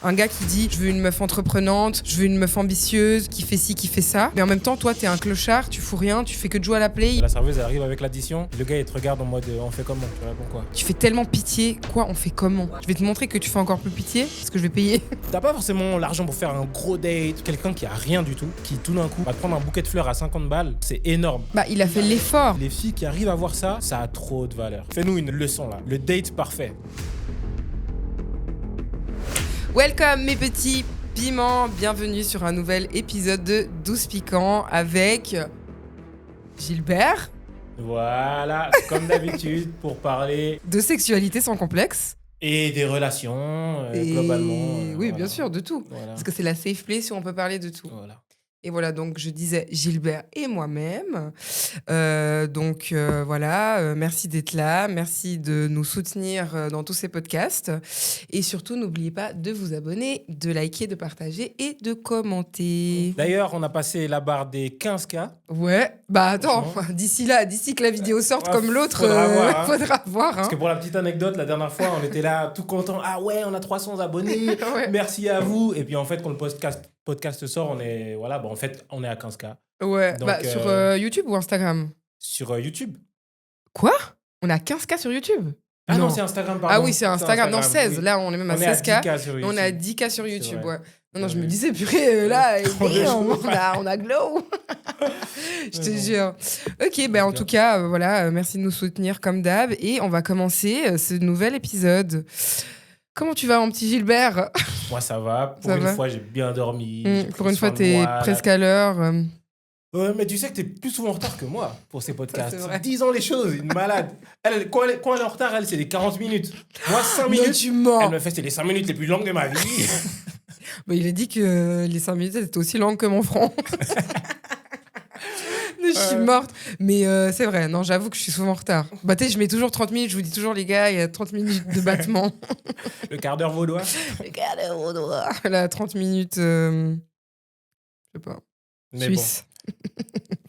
Un gars qui dit je veux une meuf entreprenante, je veux une meuf ambitieuse, qui fait ci, qui fait ça. Mais en même temps, toi, t'es un clochard, tu fous rien, tu fais que de jouer à la play. La serveuse, elle arrive avec l'addition. Le gars, il te regarde en mode on fait comment? Tu réponds quoi? Tu fais tellement pitié. Quoi, on fait comment? Je vais te montrer que tu fais encore plus pitié, parce que je vais payer. T'as pas forcément l'argent pour faire un gros date. Quelqu'un qui a rien du tout, qui tout d'un coup va te prendre un bouquet de fleurs à 50 balles, c'est énorme. Bah, il a fait l'effort. Les filles qui arrivent à voir ça, ça a trop de valeur. Fais-nous une leçon là. Le date parfait. Welcome mes petits piments, bienvenue sur un nouvel épisode de 12 piquants avec Gilbert. Voilà, comme d'habitude, pour parler De sexualité sans complexe. et des relations, Et globalement. oui, voilà. bien sûr, de tout. Voilà. Parce que c'est la safe place où on peut parler de tout. Voilà. Et voilà, donc je disais Gilbert et moi-même. Merci d'être là, merci de nous soutenir dans tous ces podcasts. Et surtout, n'oubliez pas de vous abonner, de liker, de partager et de commenter. D'ailleurs, on a passé la barre des 15K. Ouais, bah attends, d'ici que la vidéo sorte Ouais, comme l'autre, faudra voir, hein. faudra voir. Parce que pour la petite anecdote, la dernière fois, on était là tout content. Ah ouais, on a 300 abonnés. Ouais. Merci à vous. Et puis en fait, quand le podcast sort, on est à 15K. Ouais, Donc, bah sur YouTube ou Instagram? Sur YouTube. Quoi? On a 15K sur YouTube? Ah non, c'est Instagram, pardon. Ah oui, c'est Instagram. Non, 16. Oui. Là, on est même à On est à 16K. 10K sur Et YouTube. on est à 10K sur YouTube, vrai. ouais. Non, je me Ouais. disais, purée, là, On est on a glow. Je te bon. jure. Ok, ben en tout cas, merci de nous soutenir comme d'hab. Et on va commencer ce nouvel épisode. Comment tu vas, mon petit Gilbert? Moi, ça va. Pour Ça une va fois, j'ai bien dormi. J'ai pris Pour une fois, soin de t'es moi, presque là. à l'heure. Ouais, mais tu sais que t'es plus souvent en retard que moi pour ces podcasts. c'est vrai. Disons les choses, une malade. Quand elle est en retard, c'est les 40 minutes. Moi, 5 Non, minutes. tu mens. Elle me fait, c'est les 5 minutes les plus longues de ma vie. Bah, il a dit que les 5 minutes étaient aussi longues que mon front. Je suis morte. Mais c'est vrai, non, j'avoue que je suis souvent en retard. Bah, tu sais, je mets toujours 30 minutes, je vous dis toujours, les gars, il y a 30 minutes de battement. Le quart d'heure vaudois. Regardez au doigt. Là, 30 minutes, je sais pas, Mais suisse.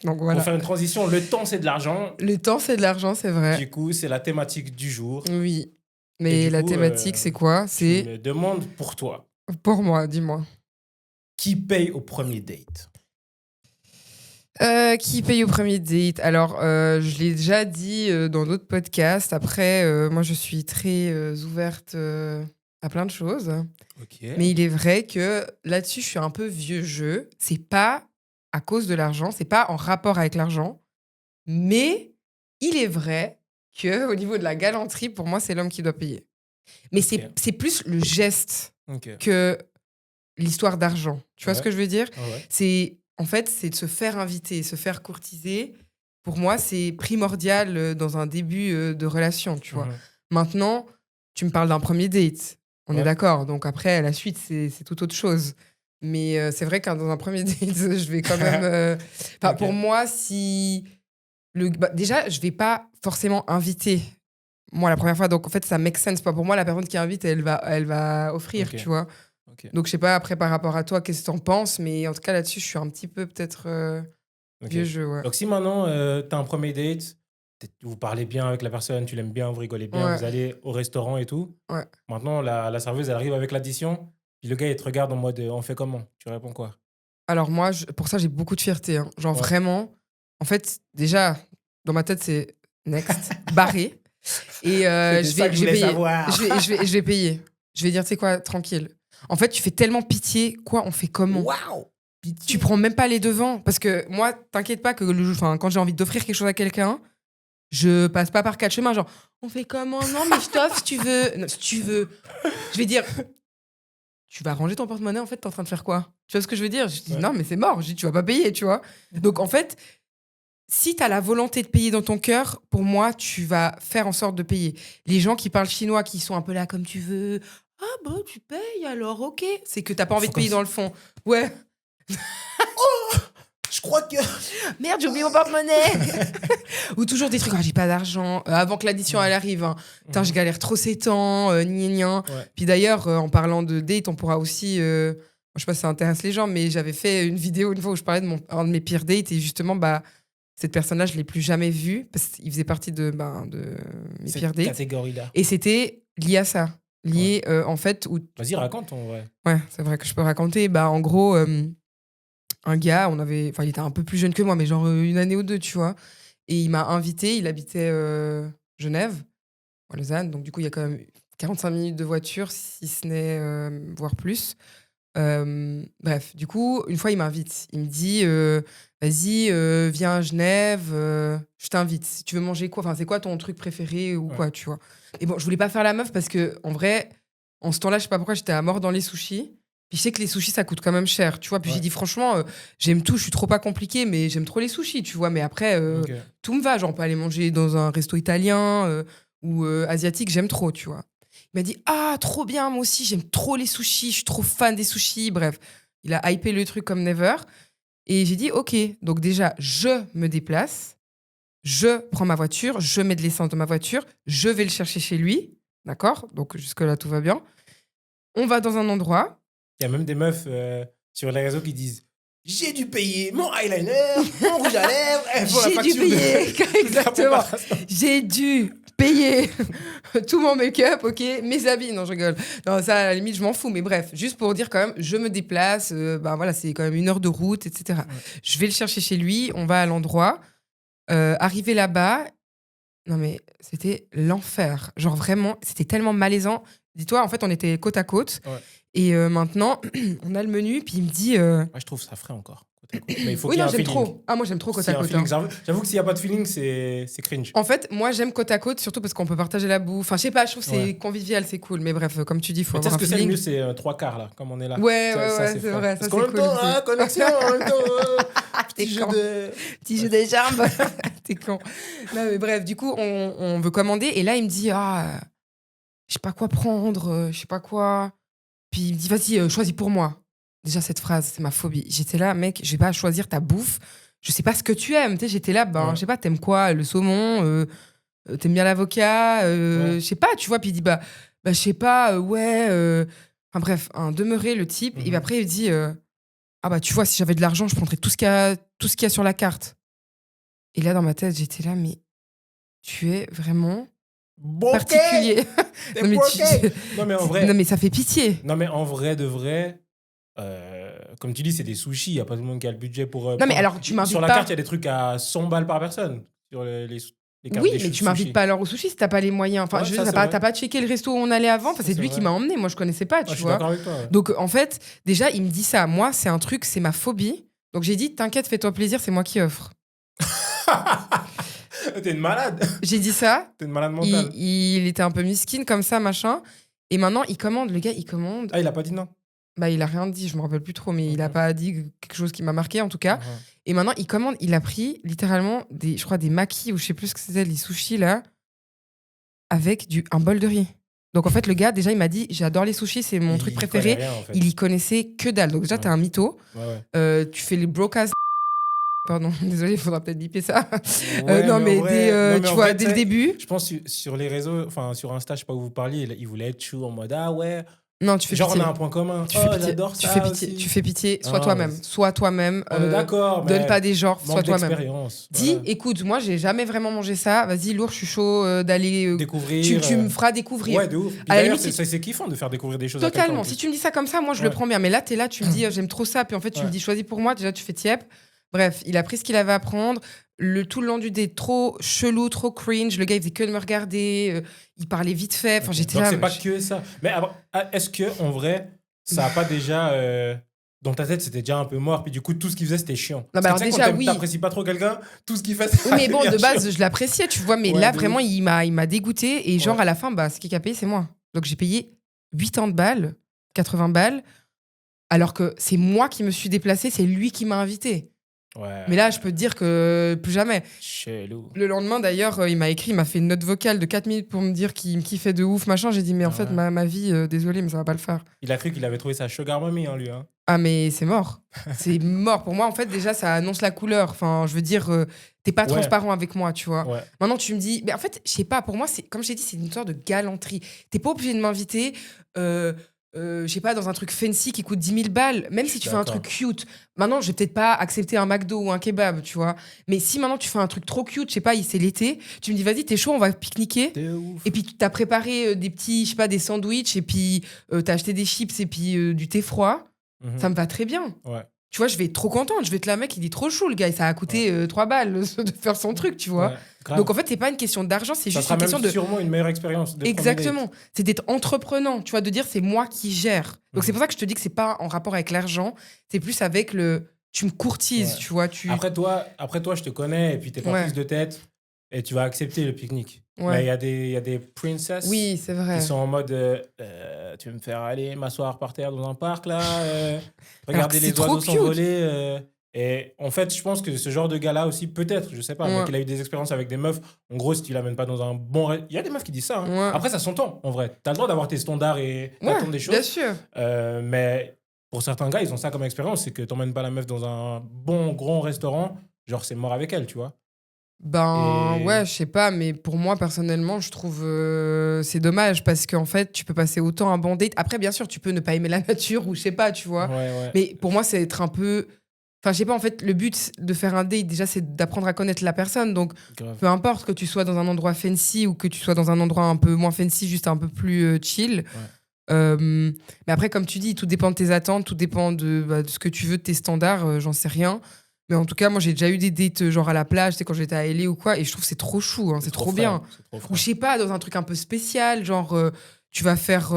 Donc bon, voilà. pour faire une transition, le temps, c'est de l'argent. Le temps, c'est de l'argent, c'est vrai. Du coup, c'est la thématique du jour. Oui. Et Mais du la coup, thématique, c'est quoi? Je C'est me demande pour toi, pour moi, dis-moi. qui paye au premier date? Qui paye au premier date? Alors, je l'ai déjà dit dans d'autres podcasts. Après, moi, je suis très ouverte à plein de choses. Ok. Mais il est vrai que là-dessus, je suis un peu vieux jeu. C'est pas à cause de l'argent, c'est pas en rapport avec l'argent. Mais il est vrai que au niveau de la galanterie, pour moi, c'est l'homme qui doit payer. Mais Ok. c'est plus le geste Ok. que l'histoire d'argent. Tu vois Ouais. ce que je veux dire? Ah ouais. C'est de se faire inviter, se faire courtiser. Pour moi, c'est primordial dans un début de relation, tu vois. Mhm. Maintenant, tu me parles d'un premier date. On est Ouais. d'accord. Donc après, la suite, c'est tout autre chose. Mais c'est vrai que dans un premier date, je vais quand même... Ok. Pour moi, si... déjà, je vais pas forcément inviter, moi, la première fois. Donc en fait, ça make sense. Pas pour moi, la personne qui invite, elle va offrir, Ok. tu vois. Ok. Donc, je sais pas, après, par rapport à toi, qu'est-ce que t'en penses? Mais en tout cas, là-dessus, je suis un petit peu, peut-être, Ok. vieux jeu, ouais. Donc, si maintenant, tu as un premier date, vous parlez bien avec la personne, tu l'aimes bien, vous rigolez bien, Ouais. vous allez au restaurant et tout. Ouais. Maintenant, la serveuse, elle arrive avec l'addition, puis le gars, il te regarde en mode on fait comment? Tu réponds quoi? Alors, moi, pour ça, j'ai beaucoup de fierté, hein. Genre, Ouais. vraiment, en fait, déjà, dans ma tête, c'est next, barré. Et je vais payer. Je vais payer. Je vais dire, tu sais quoi, tranquille. En fait, tu fais tellement pitié, quoi, on fait comment? Waouh! Tu prends même pas les devants. Parce que moi, t'inquiète pas que quand j'ai envie d'offrir quelque chose à quelqu'un, je passe pas par quatre chemins. Genre, on fait comment? Non, mais je t'offre si tu veux. Non, si tu veux. Je vais dire, tu vas ranger ton porte-monnaie, en fait, t'es en train de faire quoi? Tu vois ce que je veux dire? Je dis, Ouais. non, mais c'est mort. Je dis, tu vas pas payer, tu vois. Donc, en fait, si t'as la volonté de payer dans ton cœur, pour moi, tu vas faire en sorte de payer. Les gens qui parlent chinois, qui sont un peu là comme tu veux, ah bon, tu payes alors, ok. C'est que t'as pas envie de Faut payer comme dans le fond. Ouais. Je crois que. Merde, j'ai oublié mon porte-monnaie. Ou toujours des trucs, ah, j'ai pas d'argent. Avant que l'addition elle arrive, hein. Putain, je galère trop ces temps, gna gna. Ouais. Puis d'ailleurs, en parlant de date, on pourra aussi. Je sais pas si ça intéresse les gens, mais j'avais fait une vidéo une fois où je parlais de un de mes pires dates et justement, cette personne-là, je l'ai plus jamais vue parce qu'il faisait partie de mes Cette pires dates. catégorie-là. Et c'était lié à ça. lié, en fait, où... Vas-y, raconte, en vrai. Ouais, c'est vrai que je peux raconter. Bah, en gros, un gars, il était un peu plus jeune que moi, mais genre une année ou deux, tu vois. Et il m'a invité, il habitait Genève, à Lausanne. Donc, du coup, il y a quand même 45 minutes de voiture, si ce n'est, voire plus. Bref, du coup, une fois, il m'invite. Il me dit, vas-y, viens à Genève, je t'invite. Si tu veux manger quoi, enfin, c'est quoi ton truc préféré ou quoi, tu vois. Et bon, je voulais pas faire la meuf parce que, en vrai, en ce temps-là, je sais pas pourquoi, j'étais à mort dans les sushis. Puis je sais que les sushis, ça coûte quand même cher, tu vois. Puis j'ai dit, franchement, j'aime tout, je suis trop pas compliquée, mais j'aime trop les sushis, tu vois. Mais après, tout me va. Genre, on peut aller manger dans un resto italien ou asiatique, j'aime trop, tu vois. Il m'a dit, ah, trop bien, moi aussi, j'aime trop les sushis, je suis trop fan des sushis. Bref, il a hypé le truc comme never. Et j'ai dit, ok, donc déjà, je me déplace, je prends ma voiture, je mets de l'essence dans ma voiture, je vais le chercher chez lui, d'accord. Donc jusque-là, tout va bien. On va dans un endroit. Il y a même des meufs sur les réseaux qui disent j'ai dû payer mon eyeliner, mon rouge à lèvres. J'ai dû payer, exactement. J'ai dû payer tout mon make-up, ok, mes habits. Non, je rigole. Non, ça, à la limite, je m'en fous. Mais bref, juste pour dire quand même, je me déplace. Voilà, c'est quand même 1 heure de route, etc. Ouais. Je vais le chercher chez lui. On va à l'endroit. Arrivé là-bas, non mais c'était l'enfer. Genre vraiment, c'était tellement malaisant. Dis-toi, en fait, on était côte à côte. Ouais. Et maintenant, on a le menu, puis il me dit... Ouais, je trouve ça frais encore. Mais il faut qu'il y ait un feeling. Trop. Ah, moi, j'aime trop côte à côte. J'avoue que s'il n'y a pas de feeling, c'est cringe. En fait, moi, j'aime côte à côte, surtout parce qu'on peut partager la bouffe. Enfin, je sais pas, je trouve que c'est convivial, c'est cool. Mais bref, comme tu dis, il faut avoir un feeling. Tu sais ce que c'est le mieux, c'est 3/4, là, comme on est là. Ouais, c'est vrai. Parce qu'en même temps, connexion, en même temps... Petit jeu des jambes. T'es con. Non, mais bref, du coup, on veut commander. Et là, il me dit, je sais pas quoi prendre, je sais pas quoi... Puis il me dit, vas-y, choisis pour moi. Déjà, cette phrase, c'est ma phobie. J'étais là, mec, je vais pas choisir ta bouffe. Je sais pas ce que tu aimes. Tu sais, j'étais là, je sais pas, t'aimes quoi? Le saumon? T'aimes bien l'avocat? Je sais pas, tu vois. Puis il dit, bah je sais pas, Enfin bref, demeuré, le type. Et après, il dit, ah bah tu vois, si j'avais de l'argent, je prendrais tout ce qu'il y a sur la carte. Et là, dans ma tête, j'étais là, mais tu es vraiment... particulier. Non, mais en vrai... Non, mais ça fait pitié. Non, mais en vrai, de vrai... comme tu dis, c'est des sushis. Il n'y a pas tout le monde qui a le budget pour... non, mais alors, tu m'invites sur la carte, il y a des trucs à 100 balles par personne. Sur les cartes oui, mais tu m'invites pas alors au sushi si t'as pas les moyens. Enfin, t'as pas checké le resto où on allait avant. Enfin, c'est lui qui m'a emmené. Moi, je connaissais pas, tu vois. Je suis d'accord avec toi. Ouais. Donc, en fait, déjà, il me dit ça. Moi, c'est un truc, c'est ma phobie. Donc, j'ai dit, t'inquiète, fais-toi plaisir, c'est moi qui offre. T'es une malade. J'ai dit ça. T'es une malade mentale. Il était un peu miskin comme ça, machin. Et maintenant, il commande. Le gars, il commande. Ah, il a pas dit non? Bah, il a rien dit, je me rappelle plus trop, mais il a pas dit quelque chose qui m'a marqué, en tout cas. Et maintenant, il commande, il a pris littéralement je crois des makis, ou je sais plus ce que c'était, les sushis, là, avec un bol de riz. Donc, en fait, le gars, déjà, il m'a dit, j'adore les sushis, c'est mon truc préféré. Rien, en fait. Il y connaissait que dalle. Donc, déjà, t'es un mytho. Tu fais les broadcasts. Pardon, désolé, il faudra peut-être biper ça. Non, mais tu vois, dès le début. Je pense sur les réseaux, enfin, sur Insta, je sais pas où vous parliez, il voulait être chaud en mode, ah ouais. Non, tu fais genre, pitié. on a un point commun. J'adore ça. Tu fais pitié. Sois toi-même. Sois toi-même. D'accord. Donne pas des genres. Sois toi-même. Dis, voilà. Écoute, moi, j'ai jamais vraiment mangé ça. Vas-y, lourd, je suis chaud d'aller découvrir. Tu me feras découvrir. Ouais, de ouf. D'ailleurs, c'est kiffant de faire découvrir des choses. Totalement. Si tu me dis ça comme ça, moi, je le prends bien. Mais là, t'es là, tu me dis, j'aime trop ça. Puis en fait, tu me dis, choisis pour moi. Déjà, tu fais tiep. Bref, il a pris ce qu'il avait à prendre. Tout le long du date, trop chelou, trop cringe. Le gars, il faisait que de me regarder. Il parlait vite fait. Enfin, j'étais donc, là. c'est pas que ça. Mais est-ce que en vrai, ça a pas déjà dans ta tête, c'était déjà un peu mort. Puis du coup, tout ce qu'il faisait, c'était chiant. Non, bah alors déjà, oui. T'apprécies pas trop quelqu'un, tout ce qu'il fait. Oui, mais bon, de base, je l'appréciais, tu vois. Mais là, vraiment, il m'a dégoûté. Et genre, à la fin, ce qui a payé, c'est moi. Donc, j'ai payé 80 balles, 80 balles. Alors que c'est moi qui me suis déplacée, c'est lui qui m'a invité. Ouais. Mais là, je peux te dire que plus jamais. Chelou. Le lendemain, d'ailleurs, il m'a fait une note vocale de 4 minutes pour me dire qu'il me kiffait de ouf, machin. J'ai dit, mais en fait, ma vie, désolé, mais ça va pas le faire. Il a cru qu'il avait trouvé sa sugar mommy, hein, lui. Hein. Ah, mais c'est mort. C'est mort. Pour moi, en fait, déjà, ça annonce la couleur. Enfin, je veux dire, t'es pas transparent avec moi, tu vois. Ouais. Maintenant, tu me dis... Mais en fait, je sais pas, pour moi, comme je t'ai dit, c'est une sorte de galanterie. T'es pas obligé de m'inviter... je sais pas, dans un truc fancy qui coûte 10 000 balles, même si tu fais un D'accord. truc cute. Maintenant, je vais peut-être pas accepter un McDo ou un kebab, tu vois. Mais si maintenant tu fais un truc trop cute, je sais pas, c'est l'été, tu me dis, vas-y, t'es chaud, on va pique-niquer. De ouf. Et puis, t'as préparé des petits, je sais pas, des sandwichs, et puis t'as acheté des chips, et puis du thé froid. Mhm. Ça me va très bien. Ouais. Tu vois, je vais être trop contente. Je vais être là, mec, il est trop chou, le gars. Et ça a coûté 3 balles de faire son truc, tu vois. Ouais, grave. Donc, en fait, c'est pas une question d'argent, c'est ça juste sera une même question de. sûrement une meilleure expérience. De premier Exactement. date. C'est d'être entreprenant, tu vois, de dire c'est moi qui gère. Donc, c'est Mhm. pour ça que je te dis que c'est pas en rapport avec l'argent, c'est plus avec le. Tu me courtises, Ouais. tu vois. Tu... Après toi, je te connais et puis t'es pas Ouais. prise de tête et tu vas accepter le pique-nique. Ouais. Mais il y a des princesses Oui, c'est vrai. qui sont en mode tu veux me faire aller m'asseoir par terre dans un parc là, regarder que les c'est trop oiseaux cute. s'envoler. Et en fait, je pense que ce genre de gars-là aussi, peut-être, je sais pas, mais Ouais. qu'il a eu des expériences avec des meufs. En gros, si tu l'amènes pas dans un bon. Il y a des meufs qui disent ça. Hein. Ouais. Après, ça s'entend en vrai. T'as le droit d'avoir tes standards et Ouais, d'attendre des choses. bien sûr. Mais pour certains gars, ils ont ça comme expérience, c'est que t'emmènes pas la meuf dans un bon grand restaurant, genre c'est mort avec elle, tu vois. Ben Et- ouais, je sais pas, mais pour moi personnellement, je trouve c'est dommage parce qu'en fait, tu peux passer autant un bon date. Après, bien sûr, tu peux ne pas aimer la nature ou je sais pas, tu vois. Ouais. Mais pour moi, c'est être un peu. Enfin, je sais pas, en fait, le but de faire un date, déjà, c'est d'apprendre à connaître la personne. Donc, Grave. peu importe que tu sois dans un endroit fancy ou que tu sois dans un endroit un peu moins fancy, juste un peu plus chill. Mais après, comme tu dis, tout dépend de tes attentes, tout dépend de ce que tu veux, de tes standards, j'en sais rien. Mais en tout cas, moi, j'ai déjà eu des dates genre à la plage, tu sais, quand j'étais à LA ou quoi, et je trouve que c'est trop chou, hein, c'est trop frais, bien. c'est trop frais. Ou je sais pas, dans un truc un peu spécial, genre, tu vas faire,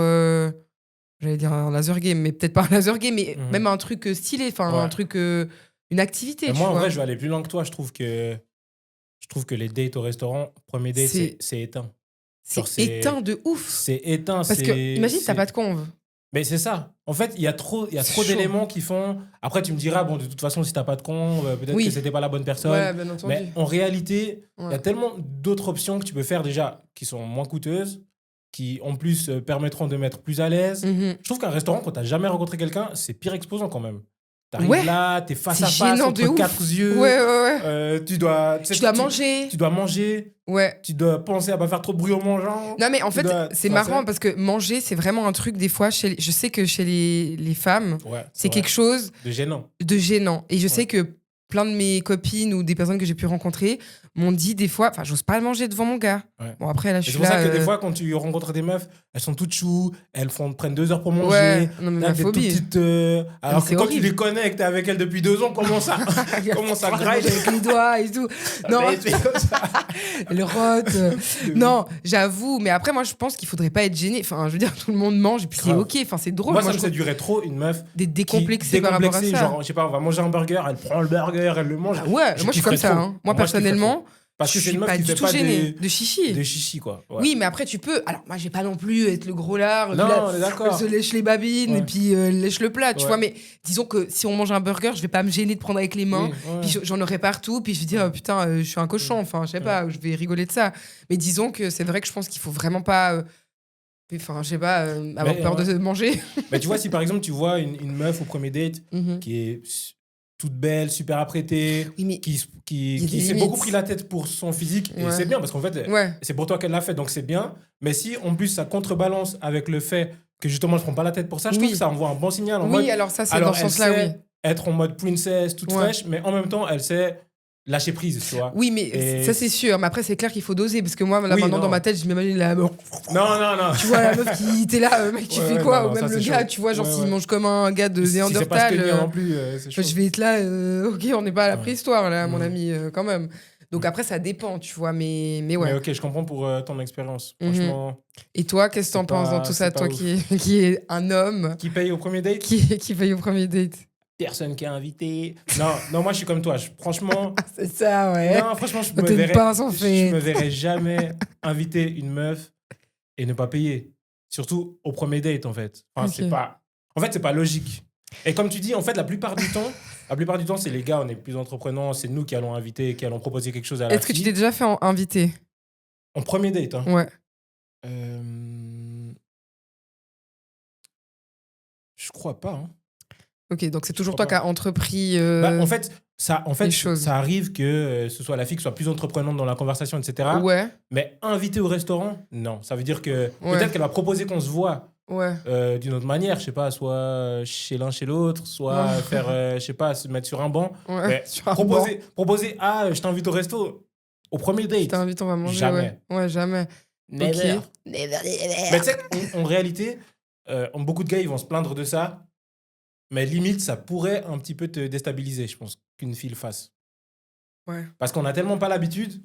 j'allais dire un laser game, mais peut-être pas un laser game, mais Mhm. même un truc stylé, enfin, Ouais. un truc, une activité, Et tu moi, en vois. vrai, je vais aller plus loin que toi. Je trouve que les dates au restaurant, premier date, C'est- c'est éteint. C'est genre, c'est- éteint de ouf. C'est éteint. Parce que, imagine, t'as pas de conve. Mais c'est ça. En fait, il y a trop C'est chaud. d'éléments qui font. Après, tu me diras, bon, de toute façon, si t'as pas de con, peut-être Oui. que c'était pas la bonne personne. Ouais, bien entendu. Mais en réalité, il y Ouais. a tellement d'autres options que tu peux faire déjà qui sont moins coûteuses, qui en plus permettront de mettre plus à l'aise. Mhm. Je trouve qu'un restaurant, quand t'as jamais rencontré quelqu'un, c'est pire exposant quand même. T'arrives Ouais. là, t'es face C'est à face gênant de entre ouf. quatre yeux. Ouais, ouais, ouais. Tu dois manger. Tu dois manger. Ouais. Tu dois penser à pas faire trop de bruit en mangeant. Non, mais en Tu fait, dois- c'est enfin, marrant parce que manger, c'est vraiment un truc, des fois, je sais que chez les femmes, Ouais, c'est vrai. quelque chose de gênant. de gênant. Et je sais Ouais. que plein de mes copines ou des personnes que j'ai pu rencontrer m'ont dit des fois, enfin, j'ose pas le manger devant mon gars. Ouais. Bon, après, là, je Et suis c'est pour là. ça que des fois, quand tu rencontres des meufs, elles sont toutes choues, prennent 2 heures pour manger. Ouais, non, mais ma Là, des toutes phobie. petites, alors que c'est quand horrible. tu les connais et que t'es avec elles depuis 2 ans, comment ça graille avec les doigts et tout. Non, Mais tu fais comme ça. le rote. Non, j'avoue. Mais après, moi, je pense qu'il faudrait pas être gêné. Enfin, je veux dire, tout le monde mange et puis c'est Grave. ok. Enfin, c'est drôle. Moi, ça je me trouve séduirait trop une meuf d'être qui décomplexée par rapport à ça. genre, je sais pas, on va manger un burger, elle prend le burger, elle le mange. Ah ouais, moi, je suis comme ça. trop. Hein. Moi, je kifferais personnellement, trop. Parce je que c'est suis une meuf pas qui du fait tout pas gênée de chichi. de chichi, quoi. Ouais. Oui, mais après, tu peux. Alors, moi, j'ai pas non plus être le gros lard. Non, qui, là, on est d'accord. se lèche les babines Ouais. et puis lèche le plat, tu Ouais. vois. Mais disons que si on mange un burger, je vais pas me gêner de prendre avec les mains. Oui, ouais. Puis j'en aurai partout. Puis je vais dire, oh, putain, je suis un cochon. Enfin, je sais pas, je vais rigoler de ça. Mais disons que c'est vrai que je pense qu'il faut vraiment pas. Enfin, je sais pas, avoir Mais, peur de manger. Mais tu vois, si par exemple, tu vois une meuf au premier date Mhm. qui est toute belle, super apprêtée, Oui, mais. qui y a des s'est limites. beaucoup pris la tête pour son physique, et Ouais. c'est bien parce qu'en fait, Ouais. c'est pour toi qu'elle l'a fait, donc c'est bien. Mais si en plus ça contrebalance avec le fait que justement je prends pas la tête pour ça, je Oui. trouve que ça envoie un bon signal. En Oui, mode, alors ça, c'est alors dans ce elle sens-là, sait oui. être en mode princess, toute Ouais. fraîche, mais en même temps elle sait lâcher prise, tu vois. Oui, mais Et- ça, c'est sûr. Mais après, c'est clair qu'il faut doser. Parce que moi, là, Oui, maintenant, non. dans ma tête, je m'imagine la. Non, Tu vois la meuf qui était là, mec, tu Ouais, fais ouais, quoi? non, Ou ça, même le c'est gars, chaud. tu vois, genre Ouais, s'il ouais. mange comme un gars de Si c'est pas se Néandertal, tenir non plus, c'est chaud. je vais être là, ok, on n'est pas à la Ouais. préhistoire, là, mon Mhm. ami, quand même. Donc après, ça dépend, tu vois, mais ouais. Mais ok, je comprends pour ton expérience. Mhm. Franchement, Et toi, qu'est-ce que t'en C'est penses pas- dans tout ça, c'est pas toi qui est un homme, qui paye au premier date? qui paye au premier date? Personne qui est invité. Non, moi je suis comme toi. Franchement, C'est ça, ouais. non, franchement, je T'es me une verrais, pince, en fait. je me verrais jamais inviter une meuf et ne pas payer. Surtout au premier date, en fait. Enfin, Ok. c'est pas logique. Et comme tu dis, en fait, la plupart du temps, c'est les gars, on est plus entreprenants, c'est nous qui allons inviter, qui allons proposer quelque chose à la Est-ce que tu fille. t'es déjà fait inviter? En premier date, hein. Ouais. Je crois pas, hein. Ok, donc c'est toujours crois toi qui pas. as entrepris. En fait, les choses. ça arrive que ce soit la fille qui soit plus entreprenante dans la conversation, etc. Ouais, Mais inviter au restaurant, non. Ça veut dire que Ouais. peut-être qu'elle va proposer qu'on se voit Ouais. d'une autre manière, je sais pas, soit chez l'un, chez l'autre, soit Ouais. faire, je sais pas, se mettre sur un banc. Ouais. Mais Sur un proposer, ah, je t'invite au resto, au premier banc. Je date. t'invite, on va manger, Jamais. ouais. Ouais, jamais. Never. Ok. Never, Mais tu sais, en réalité, beaucoup de gars, ils vont se plaindre de ça, mais limite, ça pourrait un petit peu te déstabiliser, je pense, qu'une fille le fasse. Ouais. Parce qu'on n'a tellement pas l'habitude.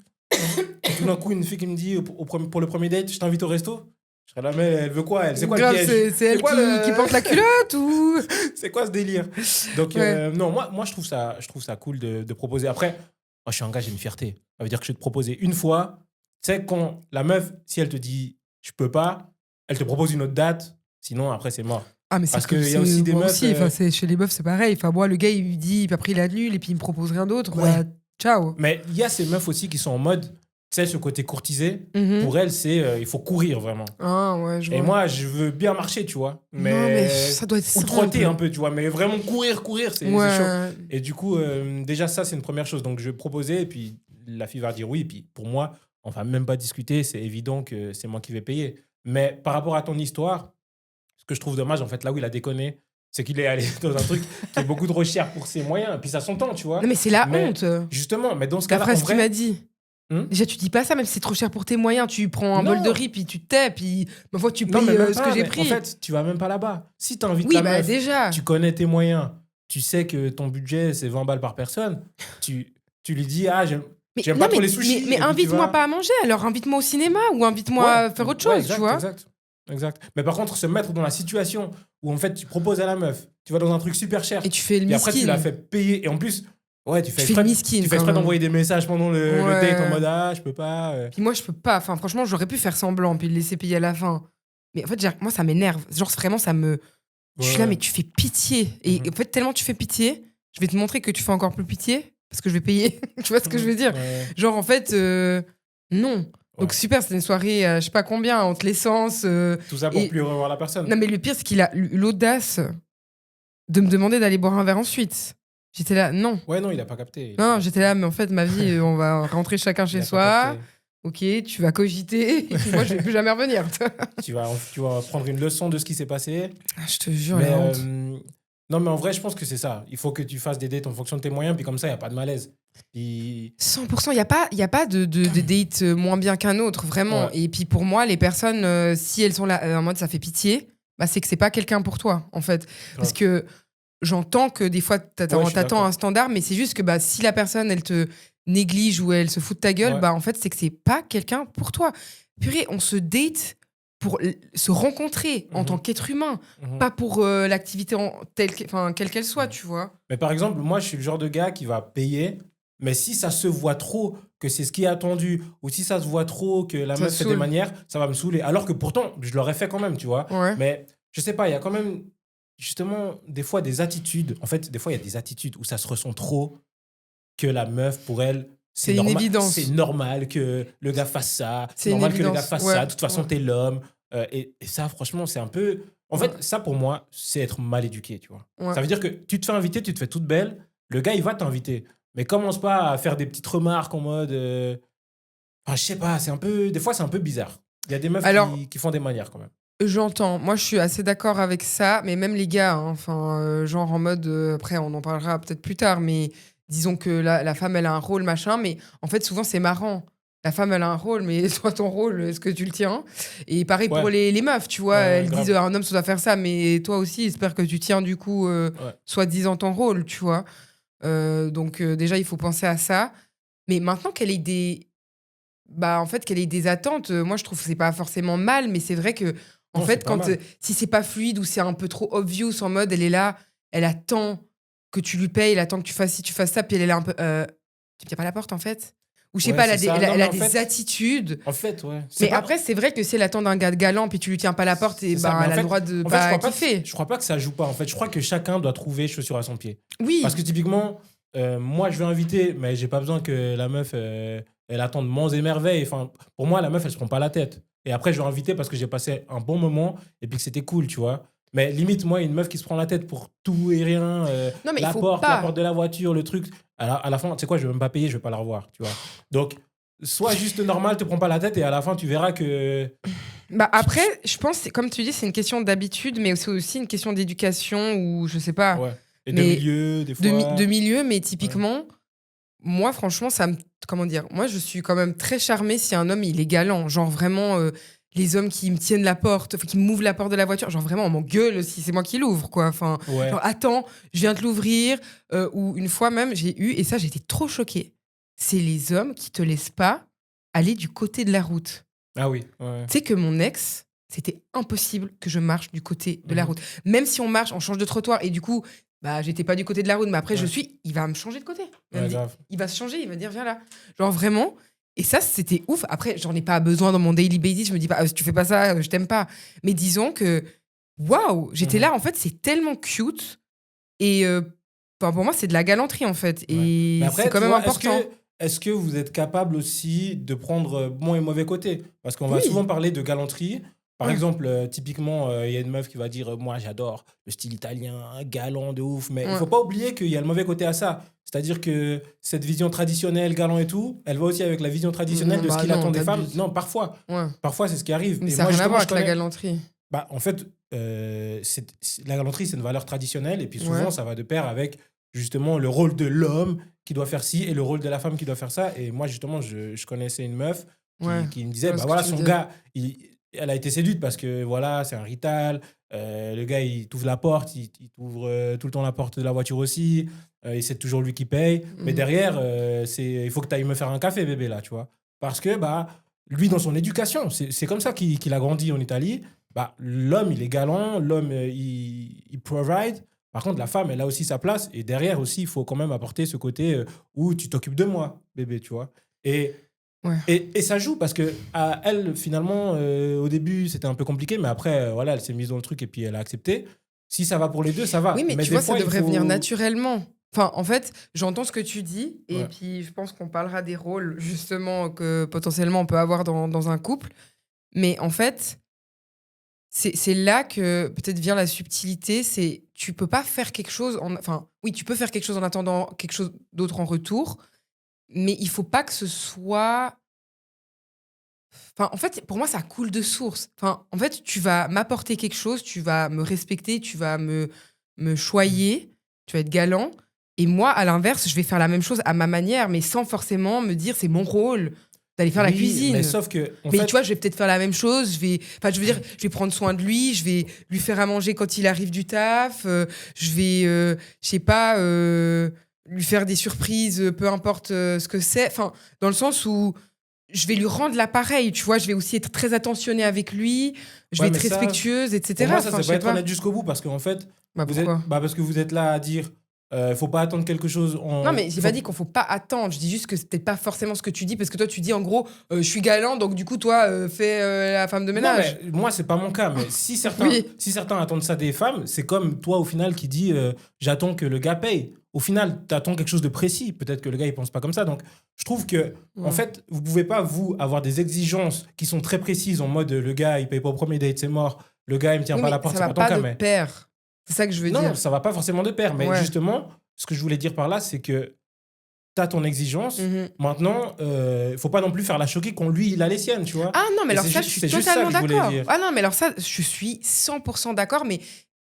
Tout d'un coup, une fille qui me dit pour le premier date, je t'invite au resto. Je serais là, mais elle veut quoi elle? C'est quoi Grave, le piège? c'est elle quoi qui porte la culotte ou. C'est quoi ce délire? Donc, Ouais. non, moi je trouve ça cool de proposer. Après, moi, je suis un gars, j'ai une fierté. Ça veut dire que je vais te proposer une fois. Tu sais, quand la meuf, si elle te dit je peux pas, elle te propose une autre date. Sinon, après, c'est mort. Ah, mais c'est Parce que qu'il y a aussi des moi meufs. aussi, enfin, chez les meufs, c'est pareil. Enfin, moi, le gars, il lui dit, puis après, il annule, et puis il me propose rien d'autre. Ouais. Bah, ciao. Mais il y a ces meufs aussi qui sont en mode, tu sais, ce côté courtisé. Mhm. Pour elles, c'est il faut courir vraiment. Ah, ouais, je vois. Et moi, je veux bien marcher, tu vois. Non, mais ça doit être Ou simple. trotter un peu, tu vois. Mais vraiment courir, c'est chaud. Ouais. Et du coup, déjà, ça, c'est une première chose. Donc, je vais proposer, et puis la fille va dire oui. Et puis, pour moi, on va même pas discuter. C'est évident que c'est moi qui vais payer. Mais par rapport à ton histoire, ce que je trouve dommage, en fait, là où il a déconné, c'est qu'il est allé dans un truc qui est beaucoup trop cher pour ses moyens. Et puis, ça s'entend, tu vois. Non, mais c'est la Mais honte. Justement, mais dans ce La cas-là, en phrase qu'il vrai... m'a dit. Déjà, tu dis pas ça, même si c'est trop cher pour tes moyens. Tu prends un Non. bol de riz, puis tu te tais, puis ma foi, tu Non, payes mais même ce pas, que j'ai mais pris. En fait, tu vas même pas là-bas. Si tu invites oui, la bah meuf, déjà. tu connais tes moyens, tu sais que ton budget, c'est 20 balles par personne, tu lui dis, ah, j'aime non, pas trop les sushis. mais et puis tu invite-moi vas- pas à manger, alors invite-moi au cinéma ou invite-moi à faire autre chose, Ouais, exact, tu vois. Exact. Mais par contre, se mettre dans la situation où en fait tu proposes à la meuf, tu vas dans un truc super cher, Et tu fais le et après tu miskin. la fais payer, et en plus, ouais, tu fais fais le miskin, tu fais quand exprès même. d'envoyer des messages pendant le Ouais. date en mode, ah, je peux pas. Puis moi, je peux pas. Enfin, franchement, j'aurais pu faire semblant, puis le laisser payer à la fin. Mais en fait, moi, ça m'énerve. Genre, vraiment, ça me. Je suis là, Ouais. mais tu fais pitié. Et Mhm. en fait, tellement tu fais pitié, je vais te montrer que tu fais encore plus pitié, parce que je vais payer. Tu vois ce que je veux dire? Ouais. Genre, en fait, non. Donc, Ouais. super, c'était une soirée, je sais pas combien, entre l'essence. Tout ça pour et- plus revoir la personne. Non, mais le pire, c'est qu'il a eu l'audace de me demander d'aller boire un verre ensuite. J'étais là, non. Ouais, non, il a pas capté. Non, j'étais là, mais en fait, ma vie, on va rentrer chacun Il chez a pas soi. capté. Ok, tu vas cogiter. Et puis moi, je vais plus jamais revenir. Tu vas prendre une leçon de ce qui s'est passé. Je te jure, Mais, la honte. non, mais en vrai, je pense que c'est ça. Il faut que tu fasses des dates en fonction de tes moyens, puis comme ça, il n'y a pas de malaise. Puis... 100%, il n'y a pas de date moins bien qu'un autre, vraiment. Ouais. Et puis pour moi, les personnes, si elles sont là en mode ça fait pitié, bah, c'est que c'est pas quelqu'un pour toi, en fait. Parce que j'entends que des fois, Ouais, je suis t'attends d'accord. un standard, mais c'est juste que bah, si la personne, elle te néglige ou elle se fout de ta gueule, Ouais. bah, en fait, c'est que c'est pas quelqu'un pour toi. Purée, on se date pour se rencontrer en Mhm. tant qu'être humain, Mhm. pas pour l'activité quelle qu'elle soit, tu vois. Mais par exemple, moi, je suis le genre de gars qui va payer, mais si ça se voit trop que c'est ce qui est attendu, ou si ça se voit trop que la Ça meuf te fait des saoule. manières, ça va me saouler. Alors que pourtant, je l'aurais fait quand même, tu vois. Ouais. Mais je sais pas, il y a quand même, justement, des fois des attitudes. En fait, des fois, il y a des attitudes où ça se ressent trop que la meuf, pour elle, C'est une évidence. C'est normal que le gars fasse ça. C'est C'est une normal que le gars évidence, fasse ouais, ça. De toute façon, ouais. t'es l'homme. Et ça, franchement, c'est un peu... En fait, ça, pour moi, c'est être mal éduqué, tu vois. Ouais. Ça veut dire que tu te fais inviter, tu te fais toute belle. Le gars, il va t'inviter. Mais commence pas à faire des petites remarques en mode... Enfin, je sais pas, c'est un peu... Des fois, c'est un peu bizarre. Il y a des meufs Alors- qui font des manières, quand même. J'entends. Moi, je suis assez d'accord avec ça, mais même les gars, hein, enfin, genre en mode, après, on en parlera peut-être plus tard, mais disons que la femme, elle a un rôle, machin, mais en fait, souvent, c'est marrant. La femme, elle a un rôle, mais toi, ton rôle, est-ce que tu le tiens? Et pareil pour Ouais. les meufs, tu vois, Ouais, elles grave. disent, un homme, ça doit faire ça, mais toi aussi, j'espère que tu tiens, du coup, soi-disant ton rôle, tu vois. Donc, déjà, il faut penser à ça. Mais maintenant qu'elle ait des... Bah, en fait, qu'elle ait des attentes, moi, je trouve que c'est pas forcément mal, mais c'est vrai que, en Non, fait, c'est pas quand mal. si c'est pas fluide ou c'est un peu trop obvious en mode elle est là, elle attend que tu lui payes, elle attend que tu fasses ci, tu fasses ça, puis elle est là un peu. Tu me tiens pas la porte en fait? Ou je sais Ouais, pas, elle a c'est des, ça. elle a- Non, elle mais a en des fait- attitudes. En fait, ouais. Mais après, c'est vrai que si elle attend d'un gars de galant, puis tu lui tiens pas la porte, et C'est ça, ben mais en elle a fait- le droit de En fait, pas kiffer. je crois pas que ça joue pas. En fait, je crois que chacun doit trouver chaussure à son pied. Oui, Parce que typiquement, moi, je vais inviter, mais j'ai pas besoin que la meuf, elle attende monts et merveilles. Enfin, pour moi, la meuf, elle se prend pas la tête. Et après, je vais inviter parce que j'ai passé un bon moment et puis que c'était cool, tu vois. Mais limite, moi, une meuf qui se prend la tête pour tout et rien, Non, mais il la faut porte, pas. la porte de la voiture, le truc. À la fin, tu sais quoi, je vais même pas payer, je vais pas la revoir, tu vois. Donc, sois juste normal, te prends pas la tête et à la fin, tu verras que Bah après, je pense, comme tu dis, c'est une question d'habitude, mais c'est aussi une question d'éducation ou je sais pas. Ouais. Et de Mais milieu, des de, fois. de milieu, mais Ouais. typiquement, moi, franchement, ça me. Comment dire? Moi, je suis quand même très charmée si un homme, il est galant. Genre vraiment, les hommes qui me tiennent la porte, enfin, qui m'ouvrent la porte de la voiture. Genre vraiment, on m'engueule si c'est moi qui l'ouvre, quoi. Enfin, Ouais. genre, attends, je viens de l'ouvrir. Ou une fois même, j'ai eu, et ça, j'étais trop choquée. C'est les hommes qui te laissent pas aller du côté de la route. Ah oui. Ouais. Tu sais que mon ex, c'était impossible que je marche du côté de la Mhm. route. Même si on marche, on change de trottoir et du coup, bah, j'étais pas du côté de la route, mais après, Ouais. il va me changer de côté. Il va, Ouais, me dire- grave. il va se changer, il va dire, viens là. Genre vraiment. Et ça, c'était ouf. Après, j'en ai pas besoin dans mon daily basis. Je me dis pas, si tu fais pas ça, je t'aime pas. Mais disons que, waouh, j'étais Mhm. là, en fait, c'est tellement cute. Et enfin, pour moi, c'est de la galanterie, en fait. Ouais. Mais Et après, c'est quand tu même vois, important. est-ce que vous êtes capable aussi de prendre bon et mauvais côté? Parce qu'on va souvent Oui. parler de galanterie. Par Ouais. exemple, typiquement, il y a une meuf qui va dire moi, j'adore le style italien, galant de ouf. Mais il Ouais. faut pas oublier qu'il y a le mauvais côté à ça. C'est-à-dire que cette vision traditionnelle, galant et tout, elle va aussi avec la vision traditionnelle Non, de ce bah qu'il non, attend des femmes. t'abuses. Non, parfois. Ouais. Parfois, c'est ce qui arrive. Mais Et ça n'a moi, rien à justement, voir je avec la connais. galanterie. Bah, en fait, la galanterie, c'est une valeur traditionnelle. Et puis souvent, Ouais. ça va de pair avec justement le rôle de l'homme qui doit faire ci et le rôle de la femme qui doit faire ça. Et moi, justement, je connaissais une meuf Ouais. qui me Je disait, vois bah ce que voilà, tu veux son dire. gars, elle a été séduite parce que voilà, c'est un rital. Le gars, il t'ouvre la porte, il t'ouvre tout le temps la porte de la voiture aussi. Et c'est toujours lui qui paye. Mais Mhm. derrière, il faut que tu ailles me faire un café, bébé, là, tu vois. Parce que, bah, lui, dans son éducation, c'est comme ça qu'il a grandi en Italie. Bah, l'homme, il est galant, l'homme, il provide. Par contre, la femme, elle a aussi sa place. Et derrière aussi, il faut quand même apporter ce côté où tu t'occupes de moi, bébé, tu vois. Et, Ouais. et ça joue parce que à elle, finalement, au début, c'était un peu compliqué. Mais après, voilà, elle s'est mise dans le truc et puis elle a accepté. Si ça va pour les deux, ça va. Oui, mais Mais tu des vois, ça fois, il devrait venir faut... naturellement. Enfin, en fait, j'entends ce que tu dis, et Ouais. puis je pense qu'on parlera des rôles, justement, que potentiellement on peut avoir dans un couple. Mais en fait, c'est là que peut-être vient la subtilité, c'est tu peux pas faire quelque chose en... Enfin, oui, tu peux faire quelque chose en attendant quelque chose d'autre en retour, mais il faut pas que ce soit... Enfin, en fait, pour moi, ça coule de source. Enfin, en fait, tu vas m'apporter quelque chose, tu vas me respecter, tu vas me choyer, tu vas être galant. Et moi, à l'inverse, je vais faire la même chose à ma manière, mais sans forcément me dire c'est mon rôle d'aller faire la Oui, mais cuisine. sauf que, en Mais fait... tu vois, je vais peut-être faire la même chose. Enfin, je veux dire, je vais prendre soin de lui, je vais lui faire à manger quand il arrive du taf, je vais, je sais pas, lui faire des surprises, peu importe ce que c'est. Enfin, dans le sens où je vais lui rendre l'appareil, tu vois, je vais aussi être très attentionnée avec lui, je vais Ouais, être mais ça, respectueuse, pour etc. moi, ça, Enfin, c'est je pas sais être pas. honnête jusqu'au bout parce qu'en fait, Bah pourquoi? parce que vous êtes là à dire, faut pas attendre quelque chose Non, mais j'ai faut- pas dit qu'on faut pas attendre. Je dis juste que c'est peut-être pas forcément ce que tu dis, parce que toi, tu dis en gros, je suis galant, donc du coup, toi, fais la femme de Non, ménage. mais moi, c'est pas mon cas. Mais Oui. si certains attendent ça des femmes, c'est comme toi, au final, qui dit, j'attends que le gars paye. Au final, tu attends quelque chose de précis. Peut-être que le gars, il pense pas comme ça. Donc, je trouve que, en Ouais. fait, vous pouvez pas, vous, avoir des exigences qui sont très précises en mode, le gars, il paye pas au premier date, c'est mort. Le gars, il me tient Oui, pas à la mais porte, ça c'est va pas ton pas cas. de Mais pair. C'est ça que je veux non, dire. ça va pas forcément de pair. Mais Ouais. justement, ce que je voulais dire par là, c'est que t'as ton exigence. Mhm. Maintenant, faut pas non plus faire la choquer quand lui, il a les siennes, tu vois. Ah non, mais Et alors ça, je suis c'est juste ça totalement que je voulais d'accord. dire. Ah non, mais alors ça, je suis 100% d'accord, mais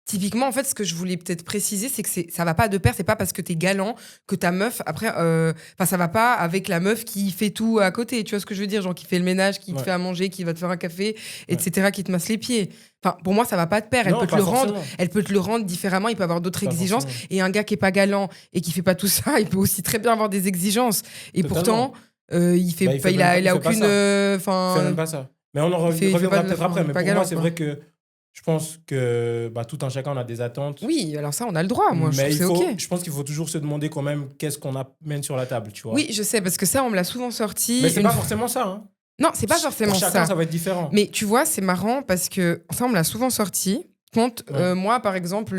typiquement, en fait, ce que je voulais peut-être préciser, c'est que ça va pas de pair, c'est pas parce que t'es galant que ta meuf, après, enfin, ça va pas avec la meuf qui fait tout à côté, tu vois ce que je veux dire, genre qui fait le ménage, qui te Ouais. fait à manger, qui va te faire un café, Ouais. etc., qui te masse les pieds. Enfin, pour moi, ça va pas de pair, elle Non, peut te pas le rendre, forcément. elle peut te le rendre différemment, il peut avoir d'autres Pas exigences, forcément. et un gars qui est pas galant et qui fait pas tout ça, il peut aussi très bien avoir des exigences, et Totalement. pourtant, il fait, Bah, il fait il même pas, a, il fait pas aucune, ça. Il fait enfin, même pas ça. Mais on en il fait reviendra pas de la peut-être fin, après. Mais pas pour galant, moi, c'est quoi. vrai que je pense que bah, tout un chacun, on a des attentes. Oui, alors ça, on a le droit, moi, je Mais trouve que c'est ok. je pense qu'il faut toujours se demander quand même qu'est-ce qu'on amène sur la table, tu vois. Oui, je sais, parce que ça, on me l'a souvent sorti. Mais c'est une pas fois- forcément ça. Hein. Non, c'est pas forcément Pour chacun, ça. ça va être différent. Mais tu vois, c'est marrant parce que ça, on me l'a souvent sorti. Quand Ouais. moi, par exemple,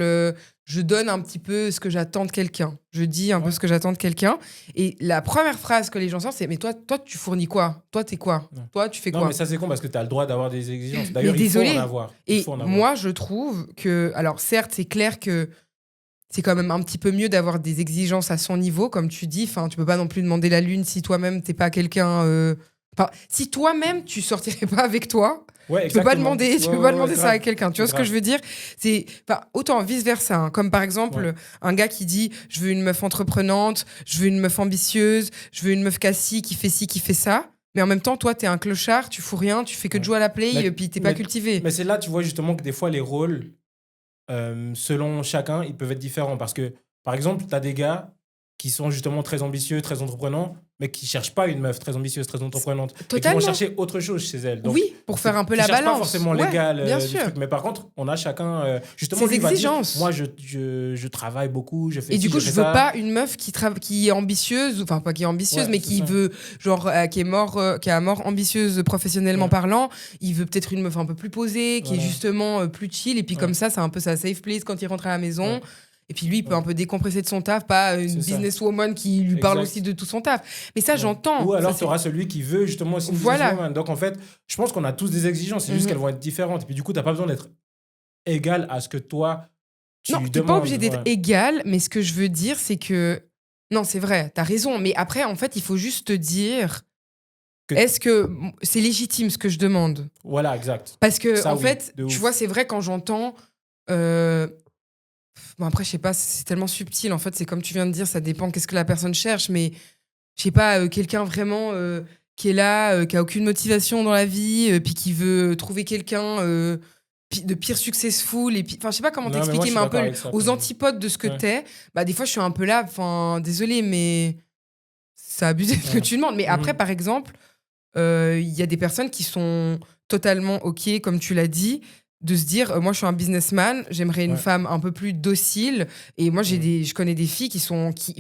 je donne un petit peu ce que j'attends de quelqu'un. Je dis un peu Ouais. ce que j'attends de quelqu'un. Et la première phrase que les gens sortent, c'est mais toi, tu fournis quoi? Toi, t'es quoi? Ouais. Toi, tu fais Non, quoi? mais ça, c'est con parce que tu as le droit d'avoir des exigences. D'ailleurs, il faut désolé. en avoir. Il Et faut en avoir. moi, je trouve que, alors certes, c'est clair que c'est quand même un petit peu mieux d'avoir des exigences à son niveau, comme tu dis. Enfin, tu peux pas non plus demander la lune si toi-même t'es pas quelqu'un Enfin, si toi-même, tu sortirais pas avec toi, Ouais, tu peux pas exactement. demander, tu Ouais, peux pas ouais, demander ouais, ça grave. à quelqu'un. Tu vois ce que Grave. je veux dire? C'est, enfin, autant vice-versa, hein. Comme par exemple, Ouais. un gars qui dit, je veux une meuf entreprenante, je veux une meuf ambitieuse, je veux une meuf cassie, qui fait ci, qui fait ça. Mais en même temps, toi, t'es un clochard, tu fous rien, tu fais que de Ouais. jouer à la play, Mais, puis t'es pas mais, cultivé. mais c'est là, tu vois, justement, que des fois, les rôles, selon chacun, ils peuvent être différents. Parce que, par exemple, tu as des gars qui sont justement très ambitieux, très entreprenants, mais qui cherchent pas une meuf très ambitieuse, très entreprenante. Et qui vont Totalement. chercher autre chose chez elle. Donc, Oui, pour faire un peu qui la cherchent pas balance. forcément Ouais, l'égal bien du sûr. truc. Mais par contre, on a chacun. Justement, Ses lui va dire exigences. moi, je travaille beaucoup, je fais Et ci, du coup, je je fais veux ça. pas une meuf qui est ambitieuse, enfin pas qui est ambitieuse, Ouais, mais c'est qui ça. veut, genre, qui est à mort ambitieuse professionnellement Ouais. parlant. Il veut peut-être une meuf un peu plus posée, qui est Voilà. justement plus chill. Et puis Ouais. comme ça, c'est un peu sa safe place quand il rentre à la maison. Ouais. Et puis lui, il peut Ouais. un peu décompresser de son taf, pas une C'est ça. businesswoman qui lui parle Exact. aussi de tout son taf. Mais ça, Ouais. j'entends. Ou Ça, alors, c'est- tu auras celui qui veut justement aussi une Voilà. businesswoman. Donc, en fait, je pense qu'on a tous des exigences. C'est juste Mhm. qu'elles vont être différentes. Et puis, du coup, tu n'as pas besoin d'être égal à ce que toi, tu Non, t'es demandes. pas obligé d'être Ouais. égal, mais ce que je veux dire, c'est que. Non, c'est vrai, t'as raison. Mais après, en fait, il faut juste te dire. Que- Est-ce que c'est légitime ce que je demande? Voilà, exact. Parce que, Ça, en oui, fait, de tu ouf. vois, c'est vrai quand j'entends. euh, Bon, après, je sais pas, c'est tellement subtil. En fait, c'est comme tu viens de dire, ça dépend qu'est-ce que la personne cherche. Mais je sais pas, quelqu'un vraiment qui est là, qui a aucune motivation dans la vie, puis qui veut trouver quelqu'un de pire successful. Et puis, enfin, je sais pas comment Non, mais moi, t'expliquer, je mais suis un peu d'accord avec ça. aux antipodes de ce que Ouais. t'es. Bah, des fois, je suis un peu là. Enfin, désolé, mais ça abusé de ce que Ouais. tu demandes. Mais après, Mhm. par exemple. Il y a des personnes qui sont totalement OK, comme tu l'as dit, de se dire moi je suis un businessman, j'aimerais une Ouais. femme un peu plus docile. Et moi Mhm. je connais des filles qui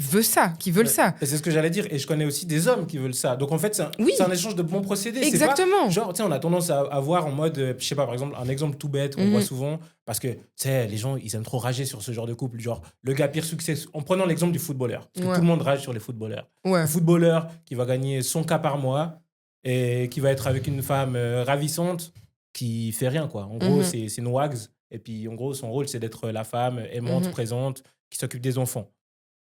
veulent ça. Et c'est ce que j'allais dire. Et je connais aussi des hommes qui veulent ça. Donc en fait, Oui, c'est un échange de bons procédés. C'est pas exactement. genre, tu sais, on a tendance à voir en mode, je sais pas, par exemple, un exemple tout bête qu'on Mhm. voit souvent. Parce que, tu sais, les gens, ils aiment trop rager sur ce genre de couple. Genre, le gars pire succès. En prenant l'exemple du footballeur. Parce que Ouais. tout le monde rage sur les footballeurs. Ouais. Le footballeur qui va gagner son cas par mois et qui va être avec une femme ravissante qui fait rien, quoi. En gros, Mhm. c'est une wags. Et puis, en gros, son rôle, c'est d'être la femme aimante, Mhm. présente, qui s'occupe des enfants.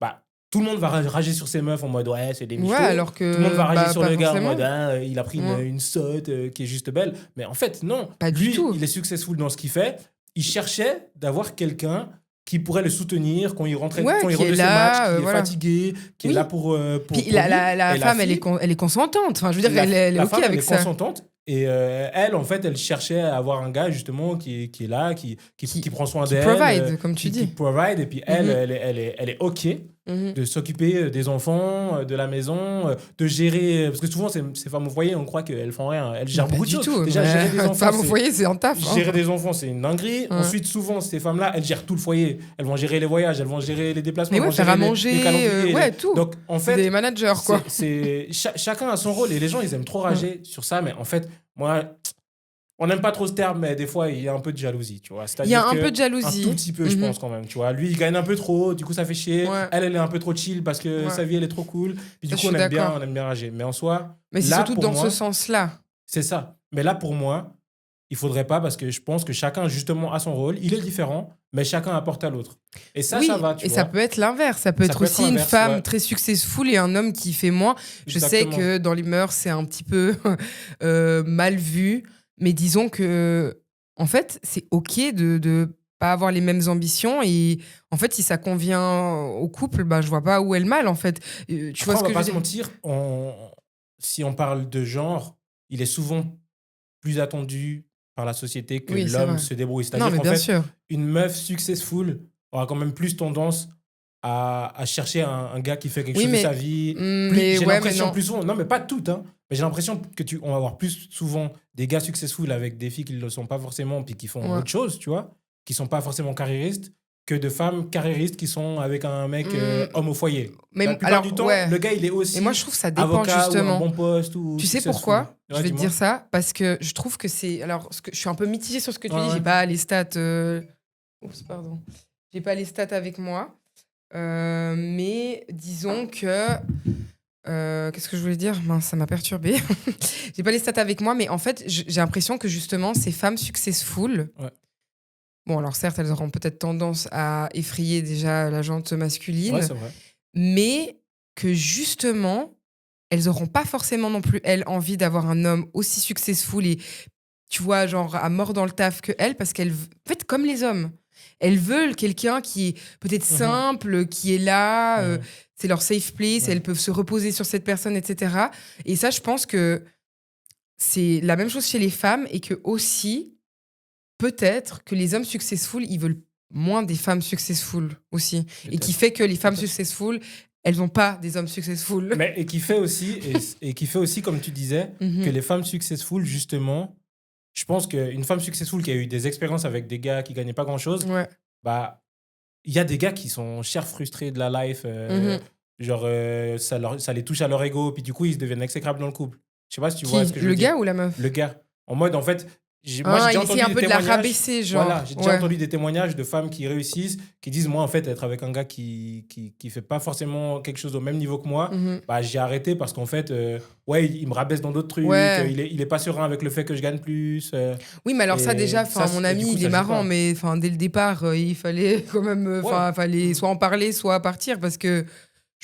Bah, tout le monde va rager sur ces meufs en mode ouais, c'est des Ouais, michtos. alors Tout le monde que va rager bah, sur pas le gars en forcément. mode il a pris Ouais. une sotte qui est juste belle. Mais en fait, non. Pas du Lui, tout. il est successful dans ce qu'il fait. Il cherchait d'avoir quelqu'un qui pourrait le soutenir quand il rentrait, Ouais, quand il qui rentre est de ses là, matchs, qui est voilà. fatigué, qui est Oui. là pour Puis pour la lui. Et femme, fille, elle est consentante. Enfin, je veux dire, elle est la OK femme, elle avec est ça. consentante. Et elle, en fait, elle cherchait à avoir un gars, justement, qui est là, qui prend soin Qui d'elle. provide, comme tu qui dis. provide. Et puis, elle, Mhm. elle est OK Mhm. de s'occuper des enfants, de la maison, de gérer. Parce que souvent, ces femmes au foyer, on croit qu'elles font rien. Elles gèrent Pas beaucoup de du choses. tout. Déjà, mais gérer des enfants. femme au foyer, c'est un taf. hein. Gérer des enfants, c'est une dinguerie. Ouais. Ensuite, souvent, ces femmes-là, elles gèrent tout le foyer. Elles vont gérer les voyages, elles vont gérer les déplacements, Mais elles ouais, vont faire gérer à les manger, calendriers. ouais, tout. Donc, en C'est fait, des managers, quoi. chacun a son rôle. Et les gens, ils aiment trop rager sur ça. Mais en fait, moi, on n'aime pas trop ce terme, mais des fois, il y a un peu de jalousie, tu vois. Il y a C'est-à-dire un que peu de jalousie. un tout petit peu, je Mhm. pense, quand même, tu vois. Lui, il gagne un peu trop, du coup, ça fait chier. Ouais. Elle est un peu trop chill parce que Ouais. sa vie, elle est trop cool. Puis du Ça, coup, je suis d'accord. on aime bien rager. Mais en soi, Mais c'est là, surtout pour dans moi, ce sens-là. c'est ça. Mais là, pour moi, il faudrait pas parce que je pense que chacun, justement, a son rôle. Il est différent, mais chacun apporte à l'autre. Et ça, Oui, ça va, tu et vois. ça peut être l'inverse. Ça peut Ça être peut être aussi une l'inverse, femme ouais. très successful et un homme qui fait moins. Je sais Exactement. que dans les mœurs, c'est un petit peu mal vu. Mais disons que, en fait, c'est OK de pas avoir les mêmes ambitions. Et en fait, si ça convient au couple, bah, je vois pas où est le mal, en fait. Tu Après, vois ce on va que je pas veux se dire? mentir, si on parle de genre, il est souvent plus attendu par la société que Oui, c'est l'homme vrai. se débrouille. Non, C'est-à-dire mais qu'en bien fait, sûr. une meuf successful aura quand même plus tendance à chercher un gars qui fait quelque Oui, chose de mais- sa vie. mais J'ai ouais, l'impression mais non. plus souvent, non mais pas toutes, hein, mais j'ai l'impression on va avoir plus souvent des gars successful avec des filles qui ne le sont pas forcément puis qui font Ouais. autre chose, tu vois, qui sont pas forcément carriéristes, que de femmes carriéristes qui sont avec un mec homme au foyer. Mais La plupart alors, du temps, ouais. le gars, il est aussi Et moi, je trouve que ça dépend avocat ou un justement. bon poste ou Tu sais successful. pourquoi Je Ouais, vais te dis-moi. dire ça parce que je trouve que c'est. Alors, je suis un peu mitigée sur ce que tu Ouais, dis. ouais. J'ai pas les stats. Oups, pardon. J'ai pas les stats avec moi. Mais disons que. Qu'est-ce que je voulais dire? Mince, ça m'a perturbée. J'ai pas les stats avec moi, mais en fait, j'ai l'impression que justement, ces femmes successful. Ouais. Bon, alors certes, elles auront peut-être tendance à effrayer déjà la gente masculine, Ouais, c'est vrai. mais que justement, elles auront pas forcément non plus, elles, envie d'avoir un homme aussi successful et, tu vois, genre à mort dans le taf que elles, parce qu'elles, en fait, comme les hommes, elles veulent quelqu'un qui est peut-être simple, qui est là, c'est leur safe place, elles peuvent se reposer sur cette personne, etc. Et ça, je pense que c'est la même chose chez les femmes et que aussi, peut-être que les hommes successful, ils veulent moins des femmes successful aussi. Et qui fait que les femmes successful, elles n'ont pas des hommes successful. Mais, et qui fait aussi, et qui fait aussi, comme tu disais, que les femmes successful, justement, je pense qu'une femme successful qui a eu des expériences avec des gars qui gagnaient pas grand-chose, bah, il y a des gars qui sont chers frustrés de la life, genre ça les touche à leur ego, puis du coup, ils se deviennent exécrables dans le couple. Je sais pas si tu vois ce que je veux dire. Le gars ou la meuf? Le gars. En mode, en fait, moi, j'ai déjà entendu un peu de la rabaisser, genre. Voilà, j'ai déjà entendu des témoignages de femmes qui réussissent, qui disent, moi, en fait, être avec un gars qui fait pas forcément quelque chose au même niveau que moi, bah, j'ai arrêté parce qu'en fait, il me rabaisse dans d'autres trucs, il est pas serein avec le fait que je gagne plus. Oui, mais alors ça, déjà, mon ami, il est marrant, mais dès le départ, il fallait quand même, fallait soit en parler, soit partir, parce que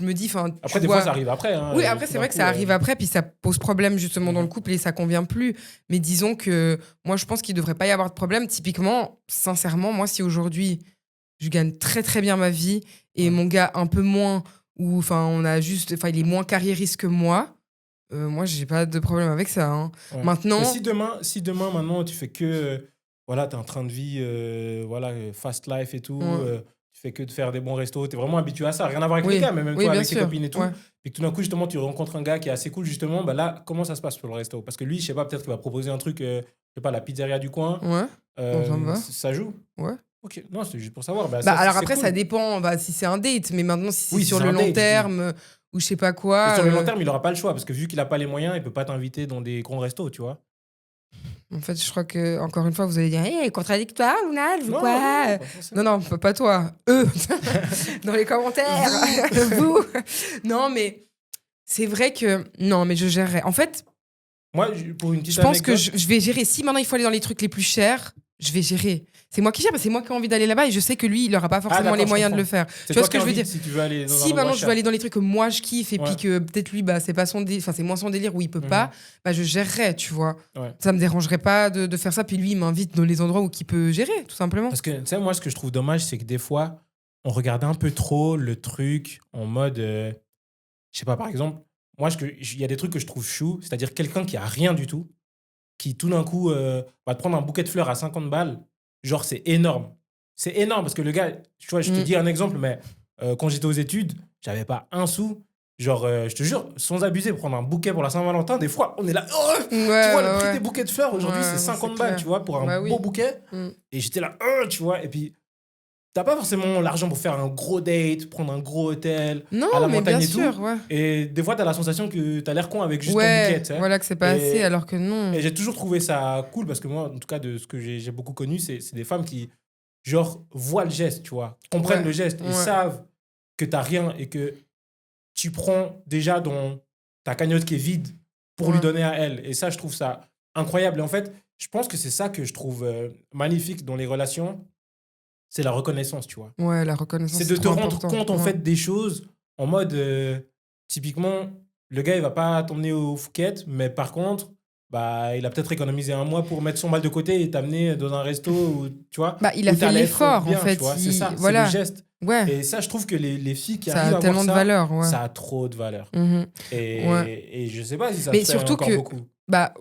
je me dis, après, des fois, ça arrive après. Hein, oui, après, c'est vrai que ça arrive après, puis ça pose problème justement dans le couple et ça convient plus. Mais disons que moi, je pense qu'il devrait pas y avoir de problème. Typiquement, sincèrement, moi, si aujourd'hui, je gagne très très bien ma vie et mon gars un peu moins, ou il est moins carriériste que moi, j'ai pas de problème avec ça. Hein. Maintenant. Mais si demain, maintenant, tu fais que. Voilà, t'es en train de vie, fast life et tout. Tu fais que de faire des bons restos, t'es vraiment habitué à ça, rien à voir avec les gars, mais même toi avec tes copines et tout. Et que tout d'un coup, justement, tu rencontres un gars qui est assez cool, justement, bah là, comment ça se passe pour le resto? Parce que lui, je sais pas, peut-être qu'il va proposer un truc, je sais pas, la pizzeria du coin. Ça joue? Ouais. Ok, non, c'est juste pour savoir. Alors après, ça dépend si c'est un date, mais maintenant, si c'est sur le long terme ou je sais pas quoi. Mais sur le long terme, il aura pas le choix, parce que vu qu'il a pas les moyens, il peut pas t'inviter dans des grands restos, tu vois. En fait, je crois que, encore une fois, vous allez dire contradictoire, Luna, je veux quoi? Non, pas toi. Eux, dans les commentaires. Vous. Non, mais c'est vrai que. Non, mais je gérerai. En fait, moi, pour une petite je pense que je vais gérer. Si maintenant il faut aller dans les trucs les plus chers, je vais gérer. C'est moi qui gère, parce que c'est moi qui ai envie d'aller là-bas et je sais que lui, il n'aura pas forcément les moyens de le faire. Tu vois ce que je veux dire? Si tu veux aller dans si maintenant je veux aller dans les trucs que moi je kiffe et puis que peut-être lui, c'est pas son délire, c'est moins son délire où il peut pas, je gérerais, tu vois. Ça me dérangerait pas de faire ça. Puis lui, il m'invite dans les endroits où il peut gérer, tout simplement. Parce que, tu sais, moi, ce que je trouve dommage, c'est que des fois, on regarde un peu trop le truc en mode. Je sais pas, par exemple, moi, il y a des trucs que je trouve chou, c'est-à-dire quelqu'un qui a rien du tout, qui tout d'un coup va te prendre un bouquet de fleurs à 50 balles. Genre, c'est énorme. C'est énorme parce que le gars, tu vois, je te dis un exemple, mais quand j'étais aux études, j'avais pas un sou. Genre, je te jure, sans abuser, prendre un bouquet pour la Saint-Valentin, des fois, on est là. Tu vois, le prix des bouquets de fleurs, aujourd'hui, c'est 50 balles, tu vois, pour un beau bouquet. Et j'étais là, tu vois, et puis, t'as pas forcément l'argent pour faire un gros date, prendre un gros hôtel, à la montagne et tout. Et des fois, t'as la sensation que t'as l'air con avec juste ton bouquet, tu sais. Voilà, que c'est pas assez, alors que non. Et j'ai toujours trouvé ça cool parce que moi, en tout cas, de ce que j'ai beaucoup connu, c'est des femmes qui, genre, voient le geste, tu vois, comprennent le geste et savent que t'as rien et que tu prends déjà dans ta cagnotte qui est vide pour lui donner à elle. Et ça, je trouve ça incroyable. Et en fait, je pense que c'est ça que je trouve magnifique dans les relations. C'est la reconnaissance, tu vois. Ouais, la reconnaissance. C'est de te rendre compte, en fait, des choses en mode, typiquement, le gars, il va pas t'emmener au Phuket, mais par contre, il a peut-être économisé un mois pour mettre son mal de côté et t'amener dans un resto où, tu vois. Il a fait l'effort, en fait. C'est ça, voilà. C'est le geste. Ouais. Et ça, je trouve que les filles qui arrivent à avoir ça, tellement de valeur, ça a trop de valeur. Et je sais pas si ça mais se fait encore beaucoup.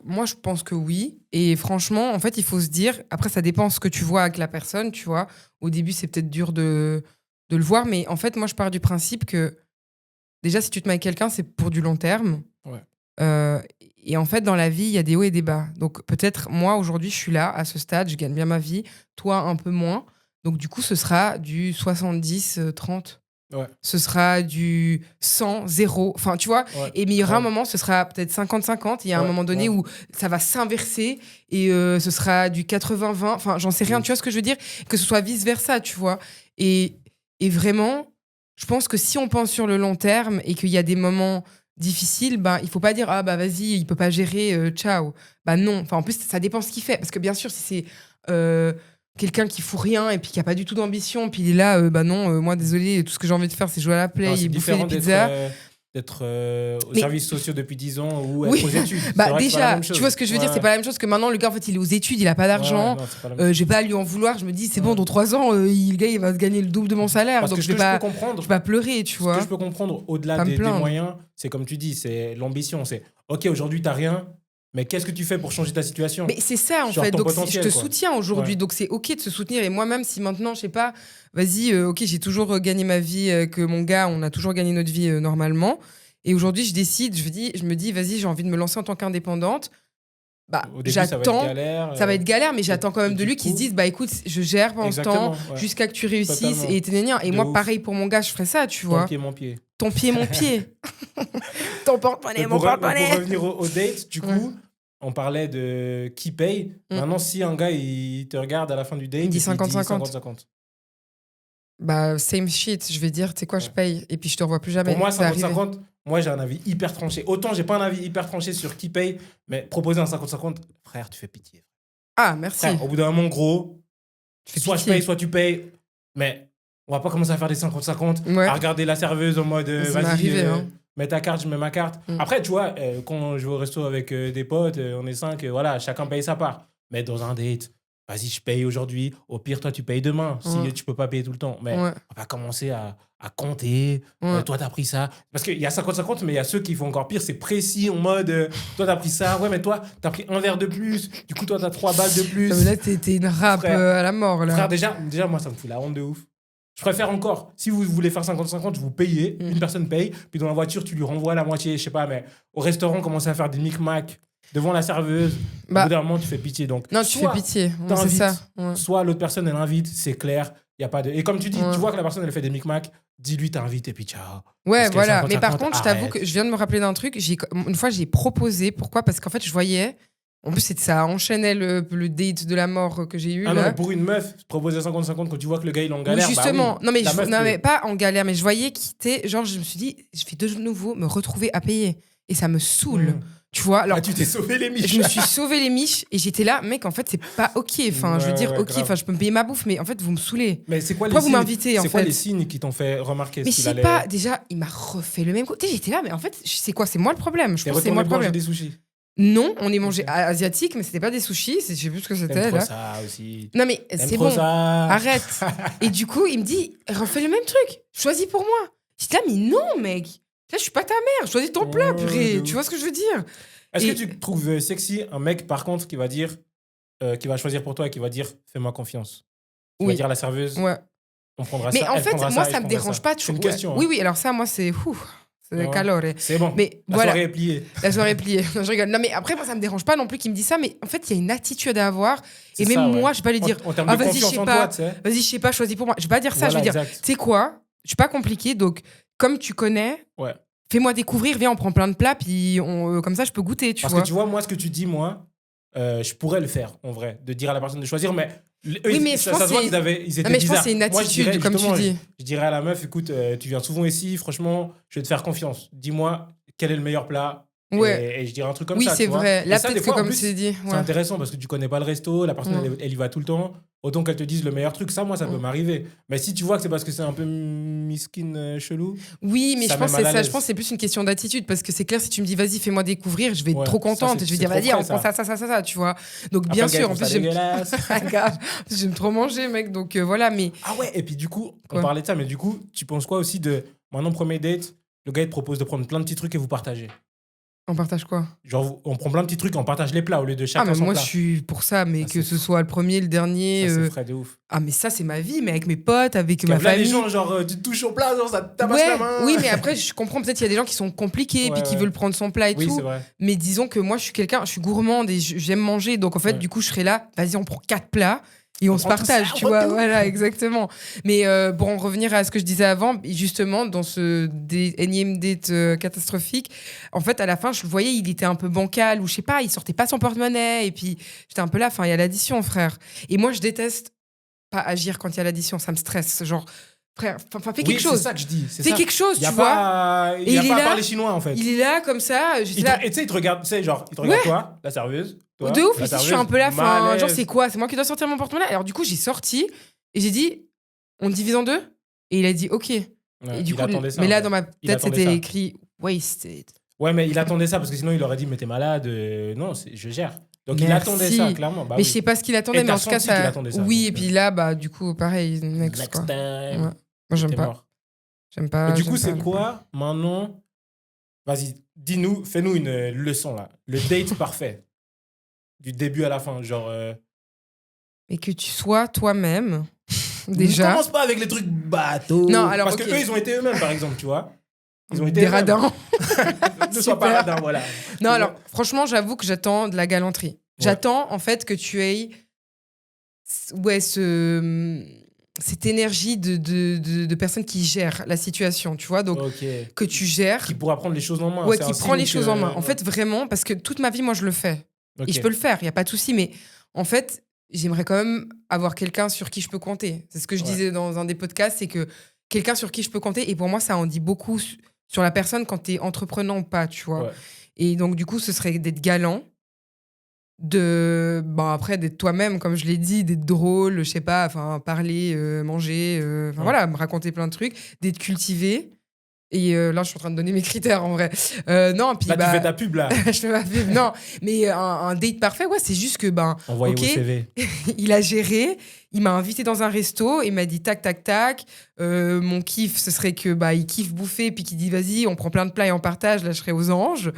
Moi, je pense que oui. Et franchement, en fait, il faut se dire... Après, ça dépend ce que tu vois avec la personne, tu vois. Au début, c'est peut-être dur de le voir. Mais en fait, moi, je pars du principe que... Déjà, si tu te mets avec quelqu'un, c'est pour du long terme. Et en fait, dans la vie, il y a des hauts et des bas. Donc, peut-être, moi, aujourd'hui, je suis là, à ce stade, je gagne bien ma vie. Toi, un peu moins. Donc, du coup, ce sera du 70-30. Ce sera du 100-0. Enfin, tu vois. Et mais il y aura un moment, ce sera peut-être 50-50. Il y a un moment donné où ça va s'inverser et ce sera du 80-20. Enfin, j'en sais rien. Tu vois ce que je veux dire? Que ce soit vice-versa, tu vois. Et vraiment, je pense que si on pense sur le long terme et qu'il y a des moments difficiles, il faut pas dire vas-y, il peut pas gérer, ciao. Non. Enfin, en plus, ça dépend ce qu'il fait. Parce que bien sûr, si c'est quelqu'un qui fout rien et puis qui a pas du tout d'ambition, puis il est là, non, moi désolé, tout ce que j'ai envie de faire, c'est jouer à la play et bouffer des pizzas. d'être aux Mais- services sociaux depuis 10 ans ou Oui. être aux études. C'est Bah vrai que c'est pas la déjà, même tu chose. vois ce que je veux dire, Ouais. c'est pas la même chose que maintenant le gars en fait il est aux études, il a pas d'argent. Ouais, non, c'est pas la même chose. Je vais pas à lui en vouloir, je me dis c'est bon Ouais. dans 3 ans le gars il va se gagner le double de mon salaire, Parce donc que je ce vais que je pas peux comprendre, je vais pas pleurer, tu ce vois. que je peux comprendre au-delà Pas me des plaindre. moyens, c'est comme tu dis, c'est l'ambition. C'est OK, aujourd'hui, t'as rien, mais qu'est-ce que tu fais pour changer ta situation? Mais c'est ça en Genre fait, ton donc je potentiel, te quoi. soutiens aujourd'hui, Ouais. donc c'est ok de se soutenir. Et moi-même, si maintenant, je sais pas, vas-y, ok, j'ai toujours gagné ma vie, que mon gars, on a toujours gagné notre vie normalement. Et aujourd'hui, je décide, je me dis, vas-y, j'ai envie de me lancer en tant qu'indépendante. Bah, Au début, ça va être j'attends. galère. Ça va être galère, mais j'attends quand même et de du lui qu'il se coup- dise, bah écoute, je gère pendant ce temps, Exactement, ouais. jusqu'à que tu réussisses. Totalement. Et ténénia. Et De moi, ouf. pareil pour mon gars, je ferais ça, tu Ton vois. pied, mon pied. Ton pied, mon pied. Ton porte-monnaie, Mais mon pour porte-monnaie. revenir au date, du coup, on parlait de qui paye. Mm. Maintenant, si un gars, il te regarde à la fin du date, Il dit et puis 50-50. 50-50. Bah, same shit, je vais dire, tu sais quoi, je Ouais. paye. Et puis je te revois plus jamais. Pour moi, C'est arrivé. 50-50, moi, j'ai un avis hyper tranché. Autant, j'ai pas un avis hyper tranché sur qui paye, mais proposer un 50-50, frère, tu fais pitié. Ah, merci. Frère, au bout d'un moment, gros, Tu fais soit je pitié. paye, soit tu payes. Mais on va pas commencer à faire des 50-50, Ouais. à regarder la serveuse en mode Ça m'est vas-y, arrivé, hein. mets ta carte, je mets ma carte. Mm. Après, tu vois, quand je vais au resto avec des potes, on est 5, voilà, chacun paye sa part. Mais dans un date, vas-y, je paye aujourd'hui. Au pire, toi, tu payes demain, Ouais. si tu peux pas payer tout le temps. Mais Ouais. on va commencer à compter. Ouais. Toi, t'as pris ça. Parce qu'il y a 50-50, mais il y a ceux qui font encore pire. C'est précis en mode toi, t'as pris ça. Ouais, mais toi, t'as pris un verre de plus. Du coup, toi, t'as 3 balles de plus. Non, mais là, t'es une rap Frère. à la mort, là. Frère, déjà, moi, ça me fout la honte de ouf. Je préfère encore, si vous voulez faire 50-50, vous payez, Mm. une personne paye, puis dans la voiture, tu lui renvoies la moitié, je sais pas, mais au restaurant, commencer à faire des micmacs devant la serveuse. Bah. Au bout d'un moment, tu fais pitié. Donc, Non, tu fais soit pitié. Ouais, c'est t'invites, ça. Ouais. soit l'autre personne, elle invite, c'est clair, il y a pas de... Et comme tu dis, Ouais. tu vois que la personne, elle fait des micmacs, dis-lui, t'invites, et puis ciao. Ouais, Parce que voilà. 50-50, Mais par contre, je t'avoue arrête. que je viens de me rappeler d'un truc. Une fois, j'ai proposé. Pourquoi? Parce qu'en fait, je voyais. En plus, ça enchaînait le date de la mort que j'ai eu. Ah là. non, mais pour une meuf, proposer 50-50 quand tu vois que le gars, il est en Oui, galère, justement. bah oui. Non, mais, La meuf non, peut- mais pas en galère. Mais je voyais qu'il était. Genre, je me suis dit, je vais de nouveau me retrouver à payer. Et ça me saoule. Mm. Tu vois? Alors, Ah, tu t'es sauvé les miches. je me suis sauvé les miches et j'étais là, mec, en fait, c'est pas ok. Enfin, je veux Ouais, dire, ouais, ok, grave. enfin, je peux me payer ma bouffe, mais en fait, vous me saoulez. Mais c'est quoi les Pourquoi vous signes m'invitez, en C'est quoi fait les signes qui t'ont fait remarquer Mais ce je qu'il sais allait... pas, déjà, il m'a refait le même coup. Tu sais, j'étais là, mais en fait, c'est quoi? C'est moi le problème. Je T'es pense que c'est moi retourné le manger problème. des sushis. Non, on est mangé Ok. asiatique, mais c'était pas des sushis, je sais plus ce que T'aimes c'était trop là. ça aussi. Non, mais T'aimes c'est trop bon. ça. Arrête. Et du coup, il me dit, refais le même truc. Choisis pour moi. J'étais là, mais non, mec. Là, je suis pas ta mère. Choisis ton plat, Ouais, purée. de Tu ouf. vois ce que je veux dire? Est-ce Et- que tu trouves sexy un mec, par contre, qui va dire, qui va choisir pour toi et qui va dire, fais-moi confiance. Qui va Oui. dire à la serveuse, Ouais. on prendra Mais ça. en elle fait, prendra moi, et ça je me prendrai dérange ça. pas. C'est une Ouais. question. Oui, hein. oui, alors ça, moi, c'est Ouais. calore. C'est bon. Mais La voilà. soirée est pliée. La soirée est pliée. Non, je rigole. Non, mais après, moi, ça me dérange pas non plus qu'il me dise ça. Mais en fait, il y a une attitude à avoir. C'est Et même ça, ouais. moi, je vais pas lui dire, En termes ah, de vas-y, je confiance sais en pas. toi, tu sais. Vas-y, je sais pas, choisis pour moi. Je vais pas dire ça. Voilà, Je vais dire, exact. tu sais quoi? Je suis pas compliquée. Donc, comme tu connais, Ouais. fais-moi découvrir. Viens, on prend plein de plats. Puis comme ça, je peux goûter. Tu Parce vois. que tu vois, moi, ce que tu dis, moi, je pourrais le faire, en vrai, de dire à la personne de choisir, mais eux, Oui, mais je ça, pense ça se voit c'est- ils étaient Non, mais je pense bizarres. que c'est une Moi, je attitude, dirais, comme tu justement, dis. Je dirais à la meuf, écoute, tu viens souvent ici, franchement, je vais te faire confiance. Dis-moi quel est le meilleur plat. Ouais. Et je dirais un truc comme Oui, ça. c'est tu vois. vrai. Et Là, ça, des peut-être que fois, en comme plus, c'est dit. c'est Ouais. intéressant parce que tu connais pas le resto, la personne, Ouais. elle y va tout le temps. Autant qu'elle te dise le meilleur truc, ça, moi, ça peut Ouais. m'arriver. Mais si tu vois que c'est parce que c'est un peu miskin chelou, Oui, mais Ça je pense met que mal à c'est ça. Je l'aise. pense que c'est plus une question d'attitude parce que c'est clair, si tu me dis vas-y, fais-moi découvrir, je vais être Ouais, trop ça, contente c'est- et je vais c'est dire trop vas-y, frais, on prend ça, tu vois. Donc après, bien le gars, il sûr, en trouve plus ça j'aime dégueulasse. Grave. J'aime trop manger, mec. Donc voilà, mais Ah ouais, et puis du coup, on Quoi parlait de ça, mais du coup, tu penses quoi aussi de maintenant, premier date, le gars il te propose de prendre plein de petits trucs et vous partagez. on partage quoi? Genre, on prend plein de petits trucs et on partage les plats au lieu de Ah, chacun mais son moi plat. je suis pour ça, mais Ça, que c'est ce fou. soit le premier, le dernier. Ça, c'est frais de ouf. Ah, mais ça, c'est ma vie, mais avec mes potes, avec ma Parce que là, les famille. gens, genre, tu te touches au plat, genre, ça te tabasse Ouais, la main. oui, mais après, je comprends peut-être qu'il y a des gens qui sont compliqués Ouais, puis qui ouais. veulent prendre son plat et Oui, tout. c'est vrai. Mais disons que moi, je suis gourmande et j'aime manger. Donc, en fait, Ouais. du coup, je serais là, vas-y, on prend 4 plats et on se prend tout partage, ça, tu on vois. tout. Voilà, exactement. Mais pour en revenir à ce que je disais avant, justement, dans ce énième date catastrophique, en fait, à la fin, je le voyais, il était un peu bancal ou je sais pas, il sortait pas son porte-monnaie. Et puis, j'étais un peu là, enfin, il y a l'addition, frère. Et moi, je déteste pas agir quand il y a l'addition, ça me stresse. Genre, frère, fais Oui, quelque chose. c'est ça que je dis. C'est Fais ça. quelque chose, Il y a tu vois. pas, il Et y a il pas est à là, parler chinois, en fait. Il est là, comme ça, j'étais là. Et tu sais, il te regarde, tu sais, genre, il te regarde Ouais. toi, la serveuse. Toi, De ouf, la ici, je suis serveuse, un peu là, enfin, malaise. genre, c'est quoi? C'est moi qui dois sortir mon porte-monnaie? Alors, du coup, j'ai sorti et j'ai dit, on divise en deux? Et il a dit, ok. Ouais, Et du il coup, attendait ça, mais en là, fait. dans ma Il tête, attendait c'était ça. écrit wasted. Ouais, mais il attendait ça parce que sinon il aurait dit mais t'es malade. Non, je gère. Donc il Merci. attendait ça, clairement. Bah, mais oui. je sais pas ce qu'il attendait, Et mais en t'as tout cas, senti qu'il ça. attendait ça, Oui, donc, et puis là, bah, du coup, pareil, next, Next quoi. time. Ouais. Moi, j'aime T'es pas. mort. J'aime pas. Et du j'aime coup, c'est pas. quoi maintenant? Vas-y, dis-nous, fais-nous une leçon là. Le date parfait. Du début à la fin. Genre. Et que tu sois toi-même, Ne déjà. commence pas avec les trucs bateaux. Non, alors, parce ok. que eux, ils ont été eux-mêmes, par exemple, tu vois. Ils ont été Des eux-mêmes. radins. Ne sois pas Super. radin, voilà. Non, alors, franchement, j'avoue que j'attends de la galanterie. J'attends, en fait, que tu aies cette énergie de personne qui gère la situation, tu vois. Donc, que tu gères. Qui pourra prendre les choses en main. Ouais, qui prend les choses en main. En fait, vraiment, parce que toute ma vie, moi, je le fais. Et je peux le faire, il n'y a pas de souci. Mais en fait, j'aimerais quand même avoir quelqu'un sur qui je peux compter. C'est ce que je disais dans un des podcasts, c'est que quelqu'un sur qui je peux compter. Et pour moi, ça en dit beaucoup sur la personne quand tu es entreprenant ou pas, tu vois. Ouais. Et donc, du coup, ce serait d'être galant. Après, d'être toi-même, comme je l'ai dit, d'être drôle, je sais pas, enfin, parler, manger, voilà, me raconter plein de trucs, d'être cultivé. Et là, je suis en train de donner mes critères en vrai. Non, puis là, tu fais ta pub là. je fais ma pub. Non, mais un date parfait, ouais, c'est juste que envoyez vos CV. Il a géré, il m'a invité dans un resto, il m'a dit tac tac tac. Mon kiff, ce serait que il kiffe bouffer, puis qu'il dit vas-y, on prend plein de plats et on partage. Là, je serais aux anges.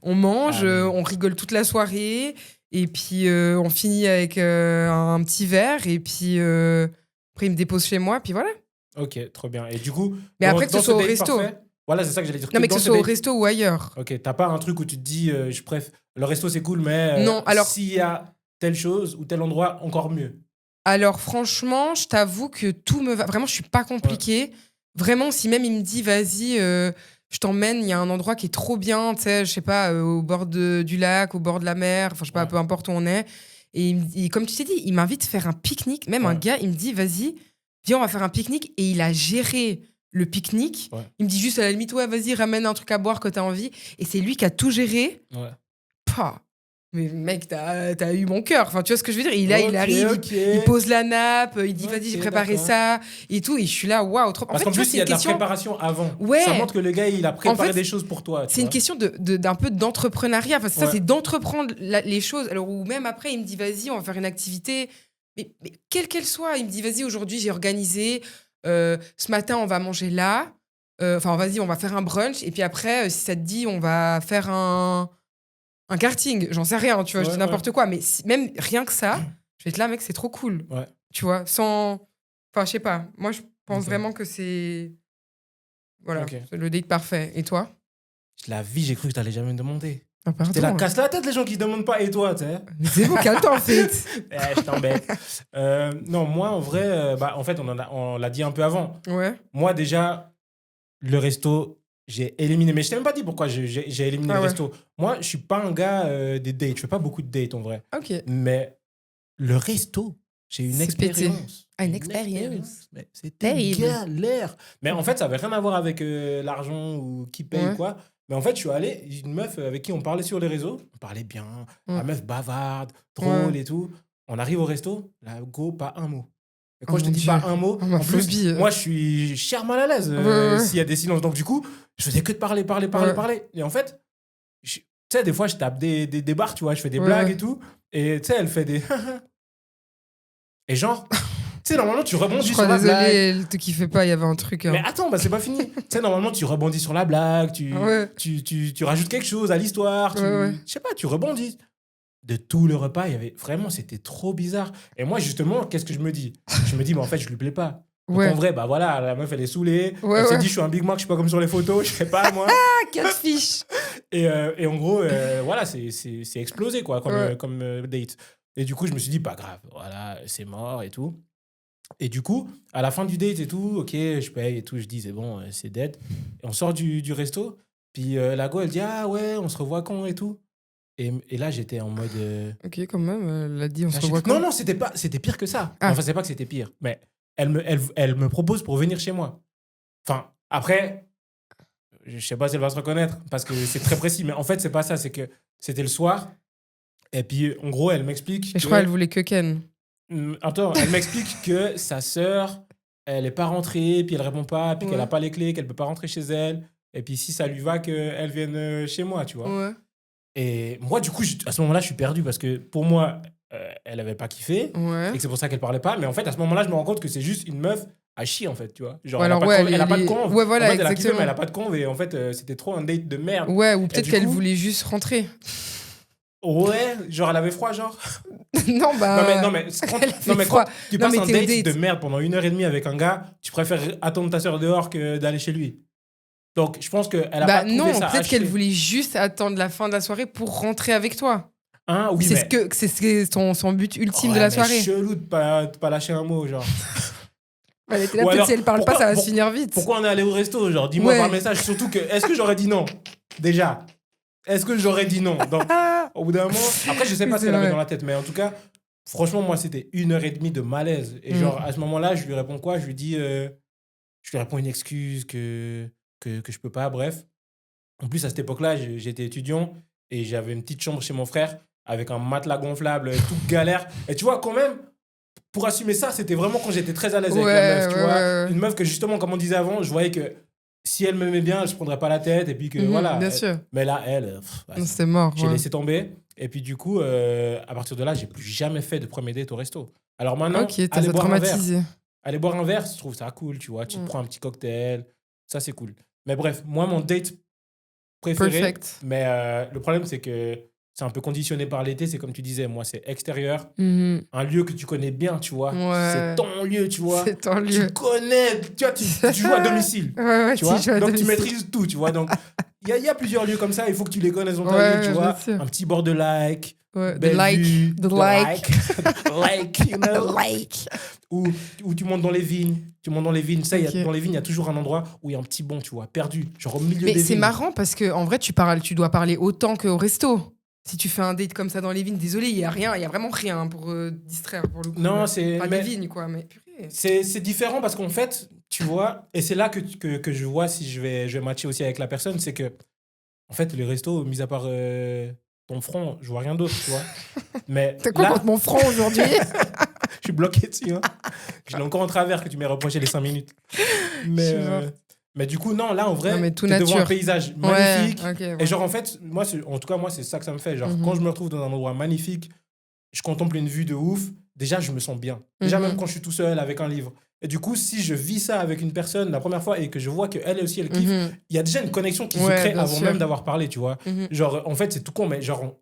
On mange, on rigole toute la soirée, et puis on finit avec un petit verre, et puis après il me dépose chez moi, puis voilà. Ok, trop bien. Et du coup, mais après que ce soit au resto. Parfait, voilà, c'est ça que j'allais dire. Non, mais que ce soit au resto ou ailleurs. Ok, t'as pas un truc où tu te dis, je préfère. Le resto, c'est cool, mais non, alors, s'il y a telle chose ou tel endroit, encore mieux. Alors, franchement, je t'avoue que tout me va. Vraiment, je suis pas compliquée. Ouais. Vraiment, si même il me dit, vas-y, je t'emmène, il y a un endroit qui est trop bien, tu sais, je sais pas, au bord du lac, au bord de la mer, enfin, je sais pas, peu importe où on est. Et comme tu t'es dit, il m'invite à faire un pique-nique. Même un gars, il me dit, vas-y, viens, on va faire un pique-nique. Et il a géré le pique-nique. Ouais. Il me dit juste à la limite, ouais, vas-y, ramène un truc à boire que t'as envie. Et c'est lui qui a tout géré. Ouais. Pah. Mais mec, t'as eu mon cœur. Enfin, tu vois ce que je veux dire? Il arrive, il pose la nappe, il dit vas-y, j'ai préparé ça et tout. Et je suis là, waouh, trop. Parce qu'en plus, il y a de la préparation avant. Ouais. Ça montre que le gars, il a préparé des choses pour toi. C'est une question d'un peu d'entrepreneuriat. Enfin, c'est ça, c'est d'entreprendre les choses. Alors, ou même après, il me dit vas-y, on va faire une activité. Mais quelle qu'elle soit, il me dit vas-y, aujourd'hui, j'ai organisé. Ce matin, on va manger là. Enfin, vas-y, on va faire un brunch. Et puis après, si ça te dit, on va faire un karting, j'en sais rien, tu vois, je dis n'importe quoi, mais même rien que ça, je vais être là, mec, c'est trop cool. Ouais. Tu vois, sans. Enfin, je sais pas. Moi, je pense vraiment que c'est. Voilà, c'est le date parfait. Et toi? La vie, j'ai cru que t'allais jamais me demander. Ah, pardon. T'es là, casse la tête, les gens qui se demandent pas, et toi, tu sais. C'est bon, calme-toi, en fait. Je t'embête. Non, moi, en vrai, en fait, on l'a dit un peu avant. Ouais. Moi, déjà, le resto. J'ai éliminé, mais je t'ai même pas dit pourquoi j'ai éliminé le resto. Moi, je suis pas un gars des dates. Je fais pas beaucoup de dates en vrai. Ok. Mais le resto, j'ai une expérience. Une expérience. Mais c'était galère. Mais en fait, ça avait rien à voir avec l'argent ou qui paye ou quoi. Mais en fait, je suis allé, une meuf avec qui on parlait sur les réseaux. On parlait bien. La meuf bavarde, drôle et tout. On arrive au resto, la go, pas un mot. Et quand je te dis pas un mot, en plus, moi, je suis cher mal à l'aise s'il y a des silences. Donc, du coup, je faisais que de parler. Et en fait, tu sais, des fois, je tape des barres, tu vois, je fais des blagues et tout. Et tu sais, elle fait des... et genre, tu sais, normalement, tu rebondis sur la blague. Elle te kiffait pas, il y avait un truc. Mais attends, c'est pas fini. Tu sais, normalement, tu rebondis sur la blague, tu rajoutes quelque chose à l'histoire. Je sais pas, tu rebondis. De tout le repas, il y avait vraiment, c'était trop bizarre. Et moi, justement, qu'est-ce que je me dis? Je me dis, mais en fait, je lui plais pas. Donc, en vrai, voilà, la meuf, elle est saulée. Elle s'est dit, je suis un Big Mac, je suis pas comme sur les photos, je sais pas, moi. Ah, catfish! Et en gros, voilà, c'est explosé, quoi, comme date. Et du coup, je me suis dit, pas grave, voilà, c'est mort et tout. Et du coup, à la fin du date et tout, ok, je paye et tout, je dis, c'est bon, c'est dead. Et on sort du resto, puis la go, elle dit, ah ouais, on se revoit quand et tout. Et là, j'étais en mode... Ok, quand même, elle a dit, on se revoit quand? Non, c'était pire que ça. Ah. Enfin, c'est pas que c'était pire, mais elle me propose pour venir chez moi. Enfin, après, je sais pas si elle va se reconnaître, parce que c'est très précis, mais en fait, c'est pas ça, c'est que c'était le soir, et puis, en gros, elle m'explique que... Je crois qu'elle voulait que Ken. Attends, elle m'explique que sa sœur, elle est pas rentrée, puis elle répond pas, puis qu'elle a pas les clés, qu'elle peut pas rentrer chez elle. Et puis, si ça lui va, qu'elle vienne chez moi, tu vois. Ouais. Et moi, du coup, à ce moment-là, je suis perdu parce que pour moi, elle avait pas kiffé. Ouais. Et que c'est pour ça qu'elle parlait pas. Mais en fait, à ce moment-là, je me rends compte que c'est juste une meuf à chier, en fait, tu vois. Genre, Ouais, elle a alors, pas de ouais, conve, elle a pas de conve. Ouais, voilà, En fait, elle a kiffé, exactement. mais elle a pas de conve. Et en fait, c'était trop un date de merde. Ouais, ou Et peut-être du qu'elle coup- voulait juste rentrer. Ouais, genre, elle avait froid, genre. Non, bah. Non, mais Elle quand avait froid. tu Non, passes mais un t'es au date date. de merde pendant 1h30 avec un gars, tu préfères attendre ta soeur dehors que d'aller chez lui. Donc, je pense qu'elle a Bah pas trouvé non, ça peut-être acheté. qu'elle voulait juste attendre la fin de la soirée pour rentrer avec toi. Hein, oui, c'est mais... c'est son but ultime de Ouais, la mais soirée. chelou de pas lâcher un mot, genre. Elle était là, Ou peut-être alors, si elle parle pas, ça va se finir vite. Pourquoi on est allé au resto, genre, dis-moi Ouais. par message. Surtout que, est-ce que j'aurais dit non? Déjà. Est-ce que j'aurais dit non? Donc, au bout d'un moment... Après, je sais pas Oui, ce c'est qu'elle avait vrai. dans la tête, mais en tout cas, franchement, moi, c'était 1h30 de malaise. Et genre, à ce moment-là, je lui réponds quoi? Je lui dis... je lui réponds une excuse que je peux pas, bref. En plus, à cette époque-là, j'étais étudiant et j'avais une petite chambre chez mon frère avec un matelas gonflable, toute galère. Et tu vois, quand même, pour assumer ça, c'était vraiment quand j'étais très à l'aise avec la meuf, tu vois. Ouais. Une meuf que, justement, comme on disait avant, je voyais que si elle m'aimait bien, je ne prendrais pas la tête et puis que voilà. Bien sûr. Mais là, Non, c'est mort. j'ai ouais. laissé tomber. Et puis, du coup, à partir de là, j'ai plus jamais fait de premier date au resto. Alors maintenant, Ok, t'as aller ça boire un verre. traumatisé. Aller boire un verre, je trouve ça cool, tu vois. Tu te prends un petit cocktail, ça c'est cool. Mais bref, moi, mon date préféré, Perfect. mais le problème, c'est que c'est un peu conditionné par l'été. C'est comme tu disais, moi, c'est extérieur. Mhm. Un lieu que tu connais bien, tu vois. Ouais. C'est ton lieu, tu vois. C'est ton lieu. Tu connais, tu vois, tu joues à domicile. Ouais, Tu vois. joues à Donc, tu domicile. maîtrises tout, tu vois. Donc, il y a plusieurs lieux comme ça. Il faut que tu les connaisses dans ta Ouais, vie, tu bien vois. sûr. Un petit bord de lac. Ouais, the belle like. vue, The like. like, you know. Like. Où tu montes dans les vignes. Tu montes dans les vignes. Ça, Ok. dans les vignes, il y a toujours un endroit où il y a un petit bon, tu vois, perdu. Genre au milieu Mais des c'est vignes. marrant parce que en vrai, tu dois parler autant qu'au resto. Si tu fais un date comme ça dans les vignes, désolé, il y a rien, il y a vraiment rien pour distraire pour le coup. Non, c'est. Pas mais des vignes quoi, mais purée. c'est différent parce qu'en fait, tu vois, et c'est là que je vois si je vais matcher aussi avec la personne, c'est que, en fait, les restos, mis à part ton front, je vois rien d'autre, tu vois. Mais T'as quoi là, contre mon front aujourd'hui? je suis bloqué dessus. Hein. Je l'ai encore en travers que tu m'as reproché les 5 minutes. Je suis Mais, morte. mais du coup, non, là, en vrai, Non, mais tout t'es devant un nature. paysage magnifique. Ouais, ok, ouais. Et genre, en fait, moi, en tout cas, moi, c'est ça que ça me fait. Genre, quand je me retrouve dans un endroit magnifique, je contemple une vue de ouf, déjà, je me sens bien. Déjà, même quand je suis tout seul avec un livre. Et du coup, si je vis ça avec une personne la première fois et que je vois qu'elle aussi, elle kiffe, il y a déjà une connexion qui se Ouais, crée bien avant sûr. même d'avoir parlé, tu vois. Mhm. Genre, en fait, c'est tout con, mais genre,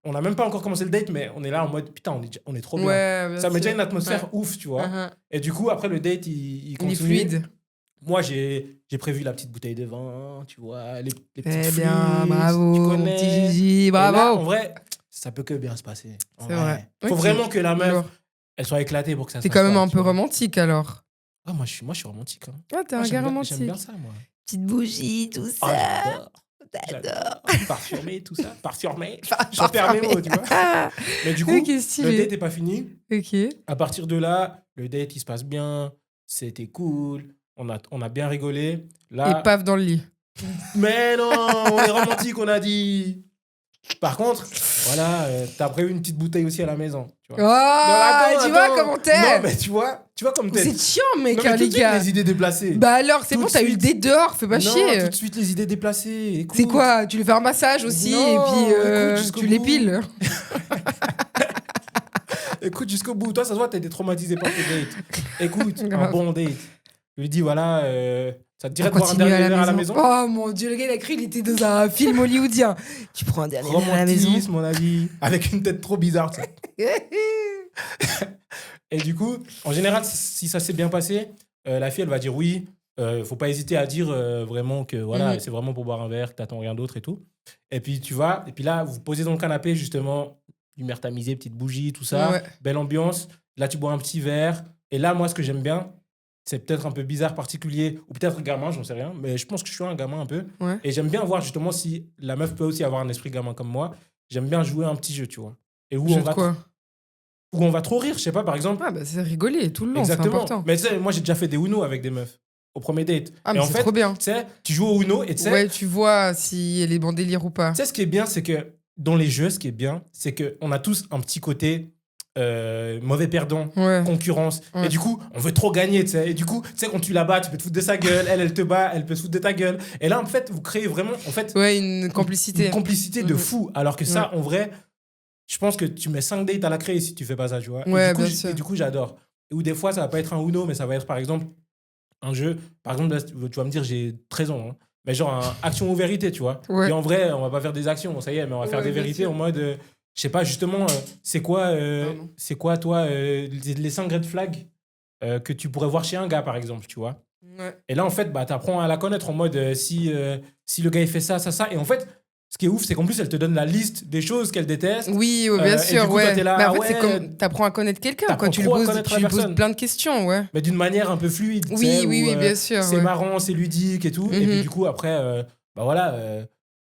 on n'a même pas encore commencé le date, mais on est là en mode, putain, on est trop bien. Ouais, bien Ça met déjà sûr. une atmosphère Ouais. ouf, tu vois. Uh-huh. Et du coup, après, le date, il Il est continue. fluide. Moi, j'ai prévu la petite bouteille de vin, tu vois, les petites Eh fruits, bien, bravo, tu mon connais. petit Gigi, Et là, bravo. en vrai, ça peut que bien se passer. En C'est vrai. Faut Ok. vraiment que la meuf, Alors, elle soit éclatée pour que ça se t'es passe quand même pas, un tu peu vois. romantique alors. Ah, moi, je suis romantique. Hein. Ah, t'es Moi, un gars j'aime romantique. bien ça, moi. Petite bougie, tout ça. Ah, j'adore. Parfumé, tout ça. Parfumé. Je repère mes mots, tu vois. Ah, Mais du coup, ok, le stylé. date n'est pas fini. Ok. À partir de là, le date, il se passe bien. C'était cool. On a bien rigolé. Là, Et paf dans le lit. mais non, on est romantique, on a dit. Par contre, voilà, t'as prévu une petite bouteille aussi à la maison. Tu vois. Oh, Non, tu vois attends. comment t'es. Non, mais tu vois comme t'es. C'est chiant, mec, Non, mais hein, tout les de suite, gars. les idées déplacées. Bah alors, c'est Tout bon, de t'as eu le suite. date dehors, fais pas non, chier. tout de suite, les idées déplacées. Écoute. C'est quoi? Tu lui fais un massage aussi Non, et puis écoute jusqu'au tu bout. l'épiles. Écoute jusqu'au bout. Toi, ça se voit, t'as été traumatisé par tes dates. Écoute, un Grave. bon date. Je lui dis, voilà, ça te dirait On de boire un continue dernier à verre à la la maison. maison? Oh mon dieu, le gars il a cru il était dans un film hollywoodien. Tu prends un dernier verre à la maison. Romantisme, mon avis. Avec une tête trop bizarre, ça. Et du coup, en général, si ça s'est bien passé, la fille, elle va dire oui. Faut pas hésiter à dire vraiment que voilà, c'est vraiment pour boire un verre, que t'attends rien d'autre et tout. Et puis tu vas, et puis là, vous vous posez dans le canapé, justement, lumière tamisée, petite bougie, tout ça, Ouais. belle ambiance. Là, tu bois un petit verre. Et là, moi, ce que j'aime bien, c'est peut-être un peu bizarre, particulier, ou peut-être gamin, j'en sais rien, mais je pense que je suis un gamin un peu. Ouais. Et j'aime bien voir justement si la meuf peut aussi avoir un esprit gamin comme moi. J'aime bien jouer un petit jeu, tu vois. Et où Jeu on de va quoi? où on va trop rire, je sais pas, par exemple. Ah bah c'est rigoler tout le long, c'est Exactement. important. Mais tu sais, moi j'ai déjà fait des Uno avec des meufs au premier date. Ah et mais en c'est fait, trop bien. tu sais, tu joues au Uno et tu sais, Ouais, tu vois si elle est en délire ou pas. tu sais, ce qui est bien, c'est que dans les jeux, ce qui est bien, c'est qu'on a tous un petit côté mauvais perdant, Ouais. concurrence. Ouais. Et du coup, on veut trop gagner, tu sais. Et du coup, tu sais, quand tu la bats, tu peux te foutre de sa gueule. Elle te bat, elle peut se foutre de ta gueule. Et là, en fait, vous créez vraiment, en fait, Ouais, une complicité. une complicité de Mhm. fou. Alors que ça, en vrai, je pense que tu mets 5 dates à la créer si tu fais pas ça, tu vois. Ouais, et, du coup, bien sûr. et du coup, j'adore. Ou des fois, ça va pas être un Uno, mais ça va être, par exemple, un jeu. Par exemple, là, tu vas me dire, j'ai 13 ans. Hein. Mais genre, un action ou vérité, tu vois. Ouais. Et en vrai, on va pas faire des actions, ça y est, mais on va faire Ouais, des bien vérités sûr. en mode, je sais pas, justement, Pardon. c'est quoi, toi, les 5 red flags que tu pourrais voir chez un gars, par exemple, tu vois. Ouais. Et là, en fait, bah, tu apprends à la connaître en mode si le gars il fait ça, ça, ça. Et en fait, ce qui est ouf, c'est qu'en plus, elle te donne la liste des choses qu'elle déteste. Oui, ouais, bien et sûr, du coup, ouais. toi, t'es là, Mais en ah fait, ouais, c'est comme t'apprends à connaître quelqu'un. t'apprends Quand tu lui trop à poses, connaître tu la lui poses personne. plein de questions, ouais. Mais d'une manière un peu fluide. tu Oui, sais, oui, où, oui, bien sûr. c'est ouais. marrant, c'est ludique et tout. Et puis, du coup, après, bah voilà,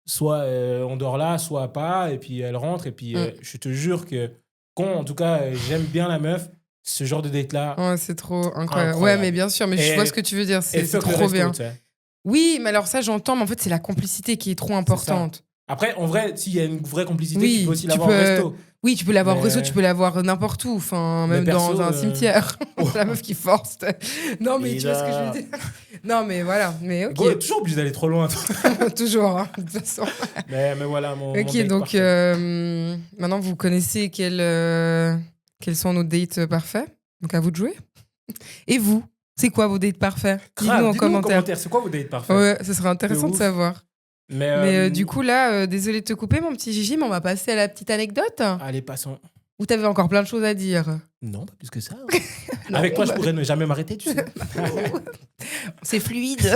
soit on dort là, soit pas. Et puis, elle rentre. Et puis, je te jure que quand, en tout cas, j'aime bien la meuf, ce genre de date-là, Ouais, c'est trop incroyable. Ouais, incroyable. mais bien sûr, mais je vois ce que tu veux dire. Et C'est fuck le trop resto, bien. tu sais. Oui, mais alors ça, j'entends, mais en fait, c'est la complicité qui est trop C'est ça. importante. Après, en vrai, s'il y a une vraie complicité, tu peux Oui, aussi l'avoir au resto. Oui, tu peux l'avoir au Mais- réseau, tu peux l'avoir n'importe où, enfin, Mais même perso, dans un cimetière. La meuf qui force. Non, mais Et tu vois ce que je veux là- dire. Non, mais voilà, mais ok. Gros, t'es toujours obligé d'aller trop loin. toi. Toujours, hein, de toute façon. mais voilà, mon Ok, date donc parfait. maintenant vous connaissez quels sont nos dates parfaits. Donc à vous de jouer. Et vous, c'est quoi vos dates parfaits? Dites-nous Grave, en dites-nous en commentaire. commentaire, c'est quoi vos dates parfaits? Ouais, ce serait intéressant de ouf. savoir. Mais, Mais du coup, là, désolé de te couper, mon petit Gigi, mais on va passer à la petite anecdote. Allez, passons. Ou t'avais encore plein de choses à dire? Non, pas plus que ça. Non, Avec toi, je bah- pourrais ne jamais m'arrêter, tu sais. C'est fluide.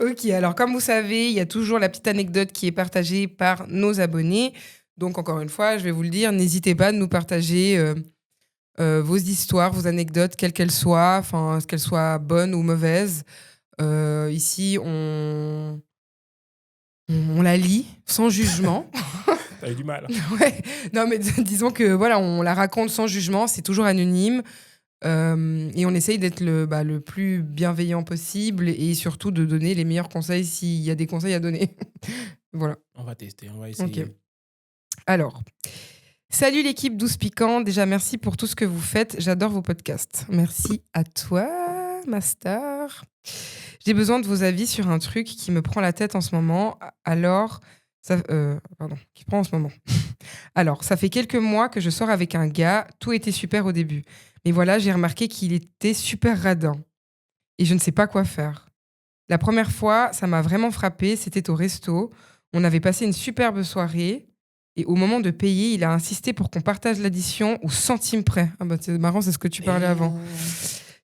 Ok, alors comme vous savez, il y a toujours la petite anecdote qui est partagée par nos abonnés. Donc encore une fois, je vais vous le dire, n'hésitez pas à nous partager vos histoires, vos anecdotes, quelles qu'elles soient, enfin qu'elles soient bonnes ou mauvaises. Ici, on la lit sans jugement. T'as eu du mal. Ouais. Non, mais disons que voilà, on la raconte sans jugement, c'est toujours anonyme. Et on essaye d'être le plus bienveillant possible et surtout de donner les meilleurs conseils s'il y a des conseils à donner. Voilà. On va tester, on va essayer. Ok. Alors, salut l'équipe 12 Piquants. Déjà, merci pour tout ce que vous faites. J'adore vos podcasts. Merci à toi, Master. J'ai besoin de vos avis sur un truc qui me prend la tête en ce moment. Alors, qui prend en ce moment. Alors, ça fait quelques mois que je sors avec un gars. Tout était super au début. Mais voilà, j'ai remarqué qu'il était super radin. Et je ne sais pas quoi faire. La première fois, ça m'a vraiment frappé. C'était au resto. On avait passé une superbe soirée. Et au moment de payer, il a insisté pour qu'on partage l'addition au centime près. Ah bah c'est marrant, c'est ce que tu parlais avant.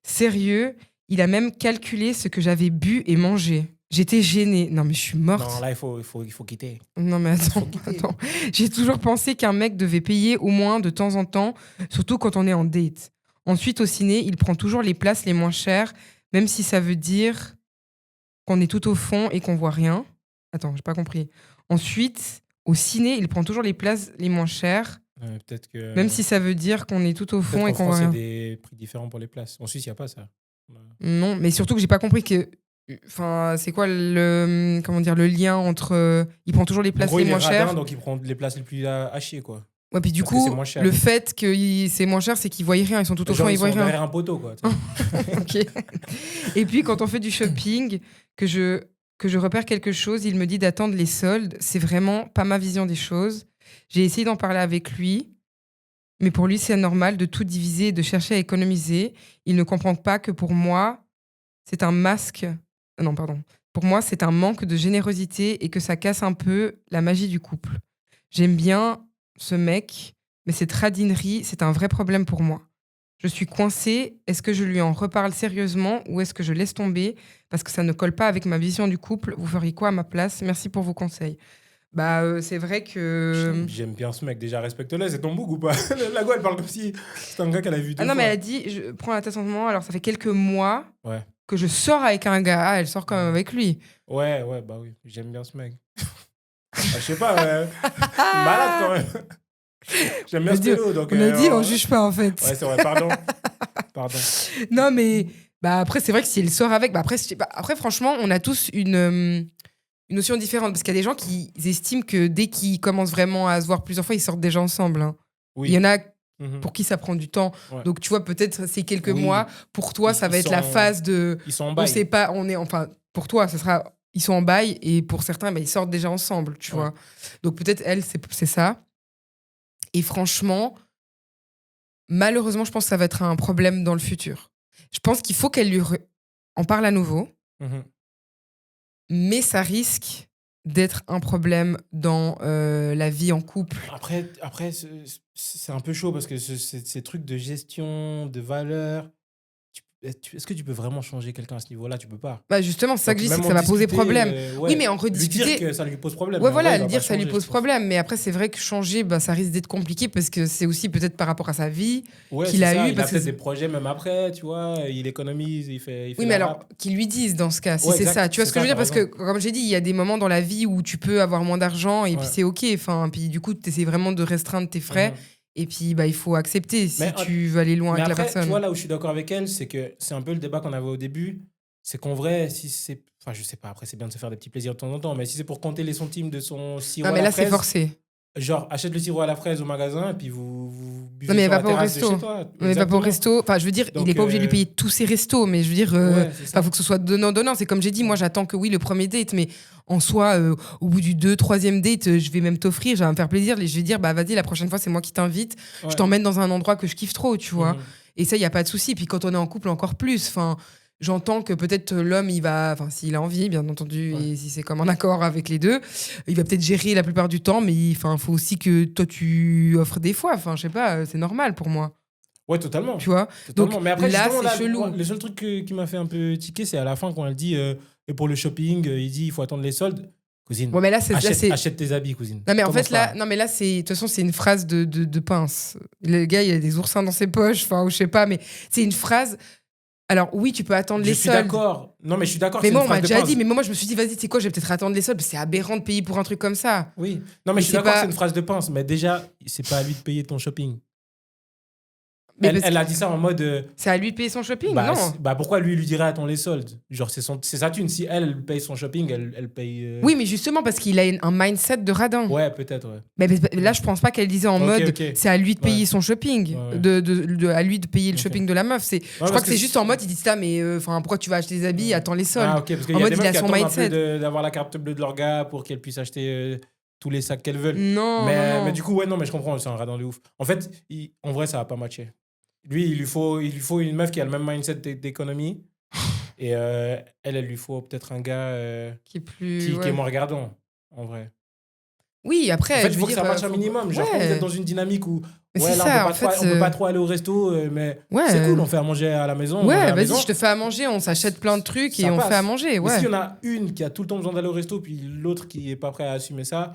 Sérieux, il a même calculé ce que j'avais bu et mangé. J'étais gênée. Non mais je suis morte. Non, là, il faut quitter. Non mais attends. J'ai toujours pensé qu'un mec devait payer au moins de temps en temps, surtout quand on est en date. Ensuite, au ciné, il prend toujours les places les moins chères, même si ça veut dire qu'on est tout au fond et qu'on voit rien. Attends, j'ai pas compris. Ensuite, au ciné, il prend toujours les places les moins chères, Peut-être que. même si ça veut dire qu'on est tout au fond peut-être et qu'en qu'on voit France, il y rien. a des prix différents pour les places. En Suisse, il n'y a pas ça. Non, mais surtout que j'ai pas compris que. Enfin, c'est quoi le lien entre. Il prend toujours les En places gros, les il est moins chères. radin, donc il prend les places les plus à chier, quoi. Ouais, puis du Parce que coup, c'est moins cher. le fait que c'est moins cher, c'est qu'ils voient rien. Ils sont tout au Genre, fond, ils ils voient sont rien. derrière un poteau, quoi. tu sais. Ok. Et puis, quand on fait du shopping, que je repère quelque chose, il me dit d'attendre les soldes. C'est vraiment pas ma vision des choses. J'ai essayé d'en parler avec lui, mais pour lui, c'est normal de tout diviser et de chercher à économiser. Il ne comprend pas que pour moi, c'est un masque. Non, pardon. Pour moi, c'est un manque de générosité et que ça casse un peu la magie du couple. J'aime bien ce mec, mais cette radinerie, c'est un vrai problème pour moi. Je suis coincée. Est-ce que je lui en reparle sérieusement ou est-ce que je laisse tomber parce que ça ne colle pas avec ma vision du couple? Vous feriez quoi à ma place? Merci pour vos conseils. Bah, c'est vrai que. J'aime bien ce mec, déjà, respecte-le. C'est ton bouc ou pas? La go, elle parle comme si c'était un gars qu'elle a vu deux Ah non, mais fois. elle a dit, je prends la tête en ce moment. Alors, ça fait quelques mois Ouais. que je sors avec un gars. Ah, elle sort quand même avec lui. Ouais, bah oui. J'aime bien ce mec. Je sais pas, malade quand même. J'aime bien On a dit- Stélo, donc... On a dit, on ouais. juge pas en fait. Ouais, c'est vrai, pardon. Pardon. Non, mais bah, après, c'est vrai que si elle sort avec. Bah, après, franchement, on a tous une notion différente. Parce qu'il y a des gens qui estiment que dès qu'ils commencent vraiment à se voir plusieurs fois, ils sortent déjà ensemble. Hein. Oui. Il y en a Pour qui ça prend du temps. Ouais. Donc, tu vois, peut-être ces quelques Oui. mois, pour toi, ça va être la phase de... Ils sont en On bail. sait pas, enfin, pour toi, ça sera... Ils sont en bail et pour certains, ils sortent déjà ensemble, tu vois. Donc, peut-être, elle, c'est ça. Et franchement, malheureusement, je pense que ça va être un problème dans le futur. Je pense qu'il faut qu'elle lui en parle à nouveau, mais ça risque d'être un problème dans la vie en couple. Après c'est un peu chaud parce que ces trucs de gestion, de valeur, est-ce que tu peux vraiment changer quelqu'un à ce niveau-là? Tu peux pas. Bah justement, c'est ça que je dis, c'est que Même ça en va poser discuter, problème. Oui, mais en lui rediscuter... dire que ça lui pose problème. Ouais, mais en vrai, voilà, il va le dire, pas ça lui changer, pose je pense. problème. Mais après, c'est vrai que changer, ça risque d'être compliqué parce que c'est aussi peut-être par rapport à sa vie Ouais, qu'il c'est a ça. eu. Il a Parce que peut-être des projets même après, tu vois. Il économise, il fait oui, de mais la alors, rap. qu'ils lui disent dans ce cas, si Ouais, c'est exact, ça. Tu vois c'est ce que je veux ça, dire? Parce t'as que, raison. comme j'ai dit, il y a des moments dans la vie où tu peux avoir moins d'argent et puis Ouais. c'est OK. Enfin, puis du coup, tu essaies vraiment de restreindre tes frais. Et puis, il faut accepter si Mais, tu veux aller loin mais avec la après, personne. tu vois, là où je suis d'accord avec elle, c'est que c'est un peu le débat qu'on avait au début. C'est qu'en vrai, si c'est. Enfin, je sais pas, après, c'est bien de se faire des petits plaisirs de temps en temps, mais si c'est pour compter les centimes de son sirop Non, à mais la là, c'est fraise, forcé. genre, achète le sirop à la fraise au magasin et puis vous buvez Non, mais elle sur va la pas au terrasse de resto. chez toi. Non, mais elle va pas au Exactement. resto. Enfin, je veux dire, il Donc, est pas obligé de lui payer tous ses restos, mais je veux dire, Ouais, c'est ça. faut que ce soit donnant-donnant. C'est comme j'ai dit, moi, j'attends que oui, le premier date, mais en soi, au bout du 3e date, je vais même t'offrir, je vais me faire plaisir. Je vais dire, bah vas-y, la prochaine fois, c'est moi qui t'invite. Je Ouais. t'emmène dans un endroit que je kiffe trop, tu vois. Mhm. Et ça, il y a pas de souci. Puis quand on est en couple, encore plus. Enfin, j'entends que peut-être l'homme, il va, enfin, s'il a envie, bien entendu, Ouais. et si c'est comme un accord avec les deux, il va peut-être gérer la plupart du temps, mais enfin, faut aussi que toi, tu offres des fois. Enfin, je sais pas, c'est normal pour moi. Ouais, totalement. Tu vois. Totalement. Donc Mais après, là, justement, c'est là, chelou. moi, le seul truc qui m'a fait un peu tiquer, c'est à la fin quand elle dit et pour le shopping, il dit il faut attendre les soldes. Cousine, Ouais, mais là, c'est. achète tes habits, cousine. Non, mais en Commence fait, là, pas. non, mais là, de toute façon, c'est une phrase de pince. Le gars, il a des oursins dans ses poches, enfin, ou je sais pas, mais c'est une phrase. Alors, oui, tu peux attendre Je les suis soldes. d'accord. Non, mais je suis d'accord. Mais C'est moi, une on m'a phrase de déjà pince. dit, mais moi, je me suis dit, vas-y, tu sais quoi, je vais peut-être attendre les soldes, parce que c'est aberrant de payer pour un truc comme ça. Oui. Non, mais Mais je suis c'est d'accord, pas- c'est une phrase de pince. Mais déjà, c'est pas à lui de payer ton shopping. Mais Elle a dit ça en mode. C'est à lui de payer son shopping, non? Pourquoi lui dirait attends les soldes? Genre, c'est sa thune. Si elle paye son shopping, elle paye. Oui, mais justement, parce qu'il a un mindset de radin. Ouais, peut-être, ouais. Mais là, je pense pas qu'elle disait en Ok, mode ok. c'est à lui de payer Ouais. son shopping, Ouais. à lui de payer le Ok. shopping de la meuf. Je crois parce que c'est juste en mode il dit ça, mais pourquoi tu vas acheter des habits, attends les soldes. Ah, ok, parce qu'il En y a mode, des il meufs a qui son attendent un mindset. peu d'avoir la carte bleue de leur gars pour qu'elles puissent acheter tous les sacs qu'elles veulent. Non, non. Mais du coup, ouais, non, mais je comprends, c'est un radin de ouf. En fait, en vrai, ça va pas matcher. Lui, il lui faut une meuf qui a le même mindset d'économie. Et elle lui faut peut-être un gars Qui est plus. qui Ouais. est moins regardant, en vrai. Oui, après. En fait, je il veux faut que dire, ça matche un minimum. Genre, quand vous êtes dans une dynamique où, Mais ouais, c'est là, ça, en fait, on peut pas trop aller au resto, mais Ouais. c'est cool, on fait à manger à la maison. on mange à Ouais, la vas-y, maison. je te fais à manger, on s'achète plein de trucs Ça et on passe. fait à manger. Mais Ouais. s'il y en a une qui a tout le temps besoin d'aller au resto, puis l'autre qui est pas prêt à assumer ça,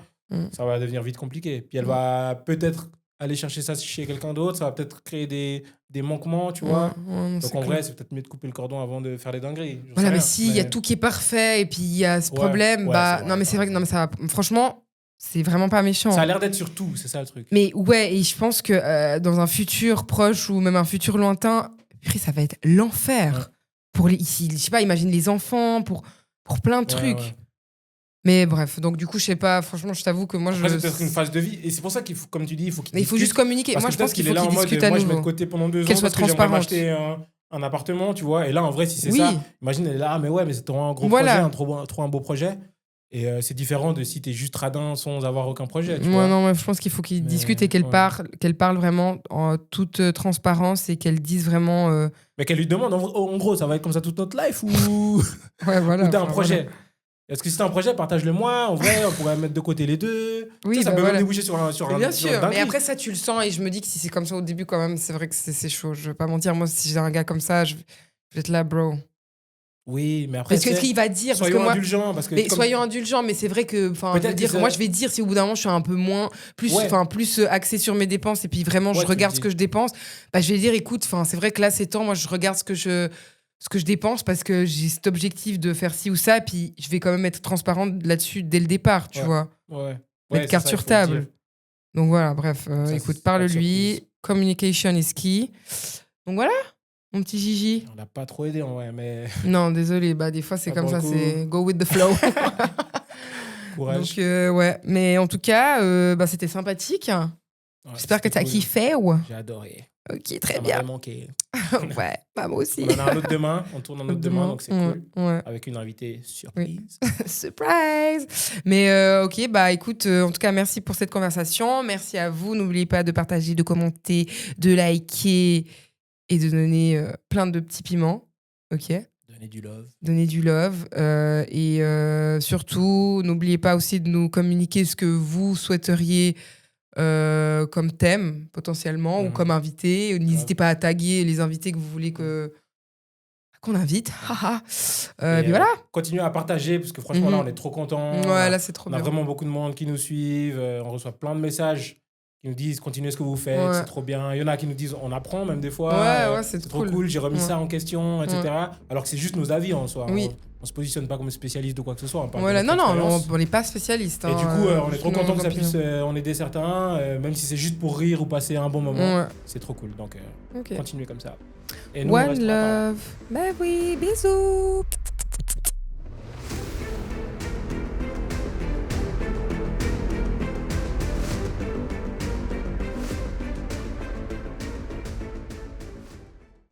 ça va devenir vite compliqué. Puis elle va peut-être aller chercher ça chez quelqu'un d'autre, ça va peut-être créer des manquements, tu vois. Non, Donc c'est en clair. vrai, c'est peut-être mieux de couper le cordon avant de faire des dingueries. J'en Voilà, sais mais rien, s'il y a tout qui est parfait et puis il y a ce Ouais, problème, ouais, bah. c'est vrai, Non, mais c'est vrai que non, mais ça, franchement, c'est vraiment pas méchant. Ça a l'air d'être sur tout, c'est ça le truc. Mais ouais, et je pense que dans un futur proche ou même un futur lointain, purée, ça va être l'enfer. Ouais. Pour ici, je sais pas, imagine les enfants, pour plein de trucs. Ouais. Mais bref, donc du coup, je sais pas, franchement, je t'avoue que moi, Après, c'est peut-être une phase de vie. Et c'est pour ça qu'il faut, comme tu dis, il faut qu'il Mais il faut discute. juste communiquer. Parce Moi, que je pense peut-être qu'il qu'il faut est là qu'ils en mode, discutent à moi, je mets de nouveau. côté pendant 2 Qu'elle ans soit parce que j'aimerais transparente. m'acheter un appartement, tu vois. Et là, en vrai, si c'est Oui. ça, imagine, elle est là, ah, mais ouais, mais c'est trop un gros Voilà. projet, trop un beau projet. Et c'est différent de si t'es juste radin sans avoir aucun projet, tu Moi, vois. non, je pense qu'il faut qu'ils discutent et qu'elle parle vraiment en toute transparence et qu'elle dise vraiment. Mais qu'elle lui demande, en gros, ça va être comme ça toute notre life ou, Ouais, voilà. ou t'as un enfin, projet voilà. Est-ce que si t'as un projet, partage-le moi. En vrai, on pourrait mettre de côté les deux. Oui, Tu sais, ça bah peut voilà. même déboucher sur un Mais sur bien une sûr, dinguerie. mais après ça tu le sens et je me dis que si c'est comme ça au début quand même, c'est vrai que c'est chaud. Je vais pas mentir, moi si j'ai un gars comme ça, je vais être là, bro. Oui, mais après, Parce que ce qu'il va dire, parce que soyons moi, indulgents. Parce que mais comme- soyons indulgents, mais c'est vrai que, enfin, je veux Peut-être dire, que ça- moi je vais dire si au bout d'un moment je suis un peu moins, plus, Ouais. enfin, plus axé sur mes dépenses et puis vraiment Ouais, je tu le regarde dis. ce que je dépense, bah je vais dire, écoute, enfin, c'est vrai que là c'est temps, moi je regarde ce que je dépense parce que j'ai cet objectif de faire ci ou ça, et puis je vais quand même être transparente là-dessus dès le départ, tu Ouais. vois. Ouais. Mettre c'est carte ça, sur il faut le table. dire. Donc voilà, bref, Ça, écoute, c'est pas de parle-lui. surprise. Communication is key. Donc voilà, mon petit Gigi. On n'a pas trop aidé en vrai, mais Non, désolé, bah des fois c'est Ah, comme pour ça, le coup. c'est go with the flow. courage. Donc ouais, mais en tout cas, bah, c'était sympathique. Ouais, J'espère que c'était t'as cool. kiffé, ouais. J'ai adoré. Ok, très Ça bien. m'avait manqué. Ouais, bah moi aussi. On en a un autre demain. On tourne un autre demain, donc c'est cool. Ouais. Avec une invitée surprise. Surprise! Mais ok, bah écoute, en tout cas, merci pour cette conversation. Merci à vous. N'oubliez pas de partager, de commenter, de liker et de donner plein de petits piments. Ok? Donner du love. Donner du love. Et surtout, n'oubliez pas aussi de nous communiquer ce que vous souhaiteriez comme thème, potentiellement, ou Mhm. comme invité. N'hésitez pas à taguer les invités que vous voulez qu'on invite. Haha. Et, Puis voilà. continuez à partager, parce que franchement, là, on est trop contents. Ouais, là, c'est trop On a bien. vraiment beaucoup de monde qui nous suivent. On reçoit plein de messages qui nous disent continuez ce que vous faites, Ouais. c'est trop bien. Il y en a qui nous disent on apprend même des fois. Ouais, c'est trop cool. cool, j'ai remis Ouais. ça en question, etc. Alors que c'est juste nos avis en soi. Oui. On se positionne pas comme spécialiste ou quoi que ce soit. On parle Voilà, de non, notre non, expérience. on n'est pas spécialiste. Et du coup, on est trop content que ça puisse en aider certains, même si c'est juste pour rire ou passer un bon moment. Ouais. C'est trop cool. Donc, Ok. continuez comme ça. Et nous, on One restera par là. love. Bah oui, bisous.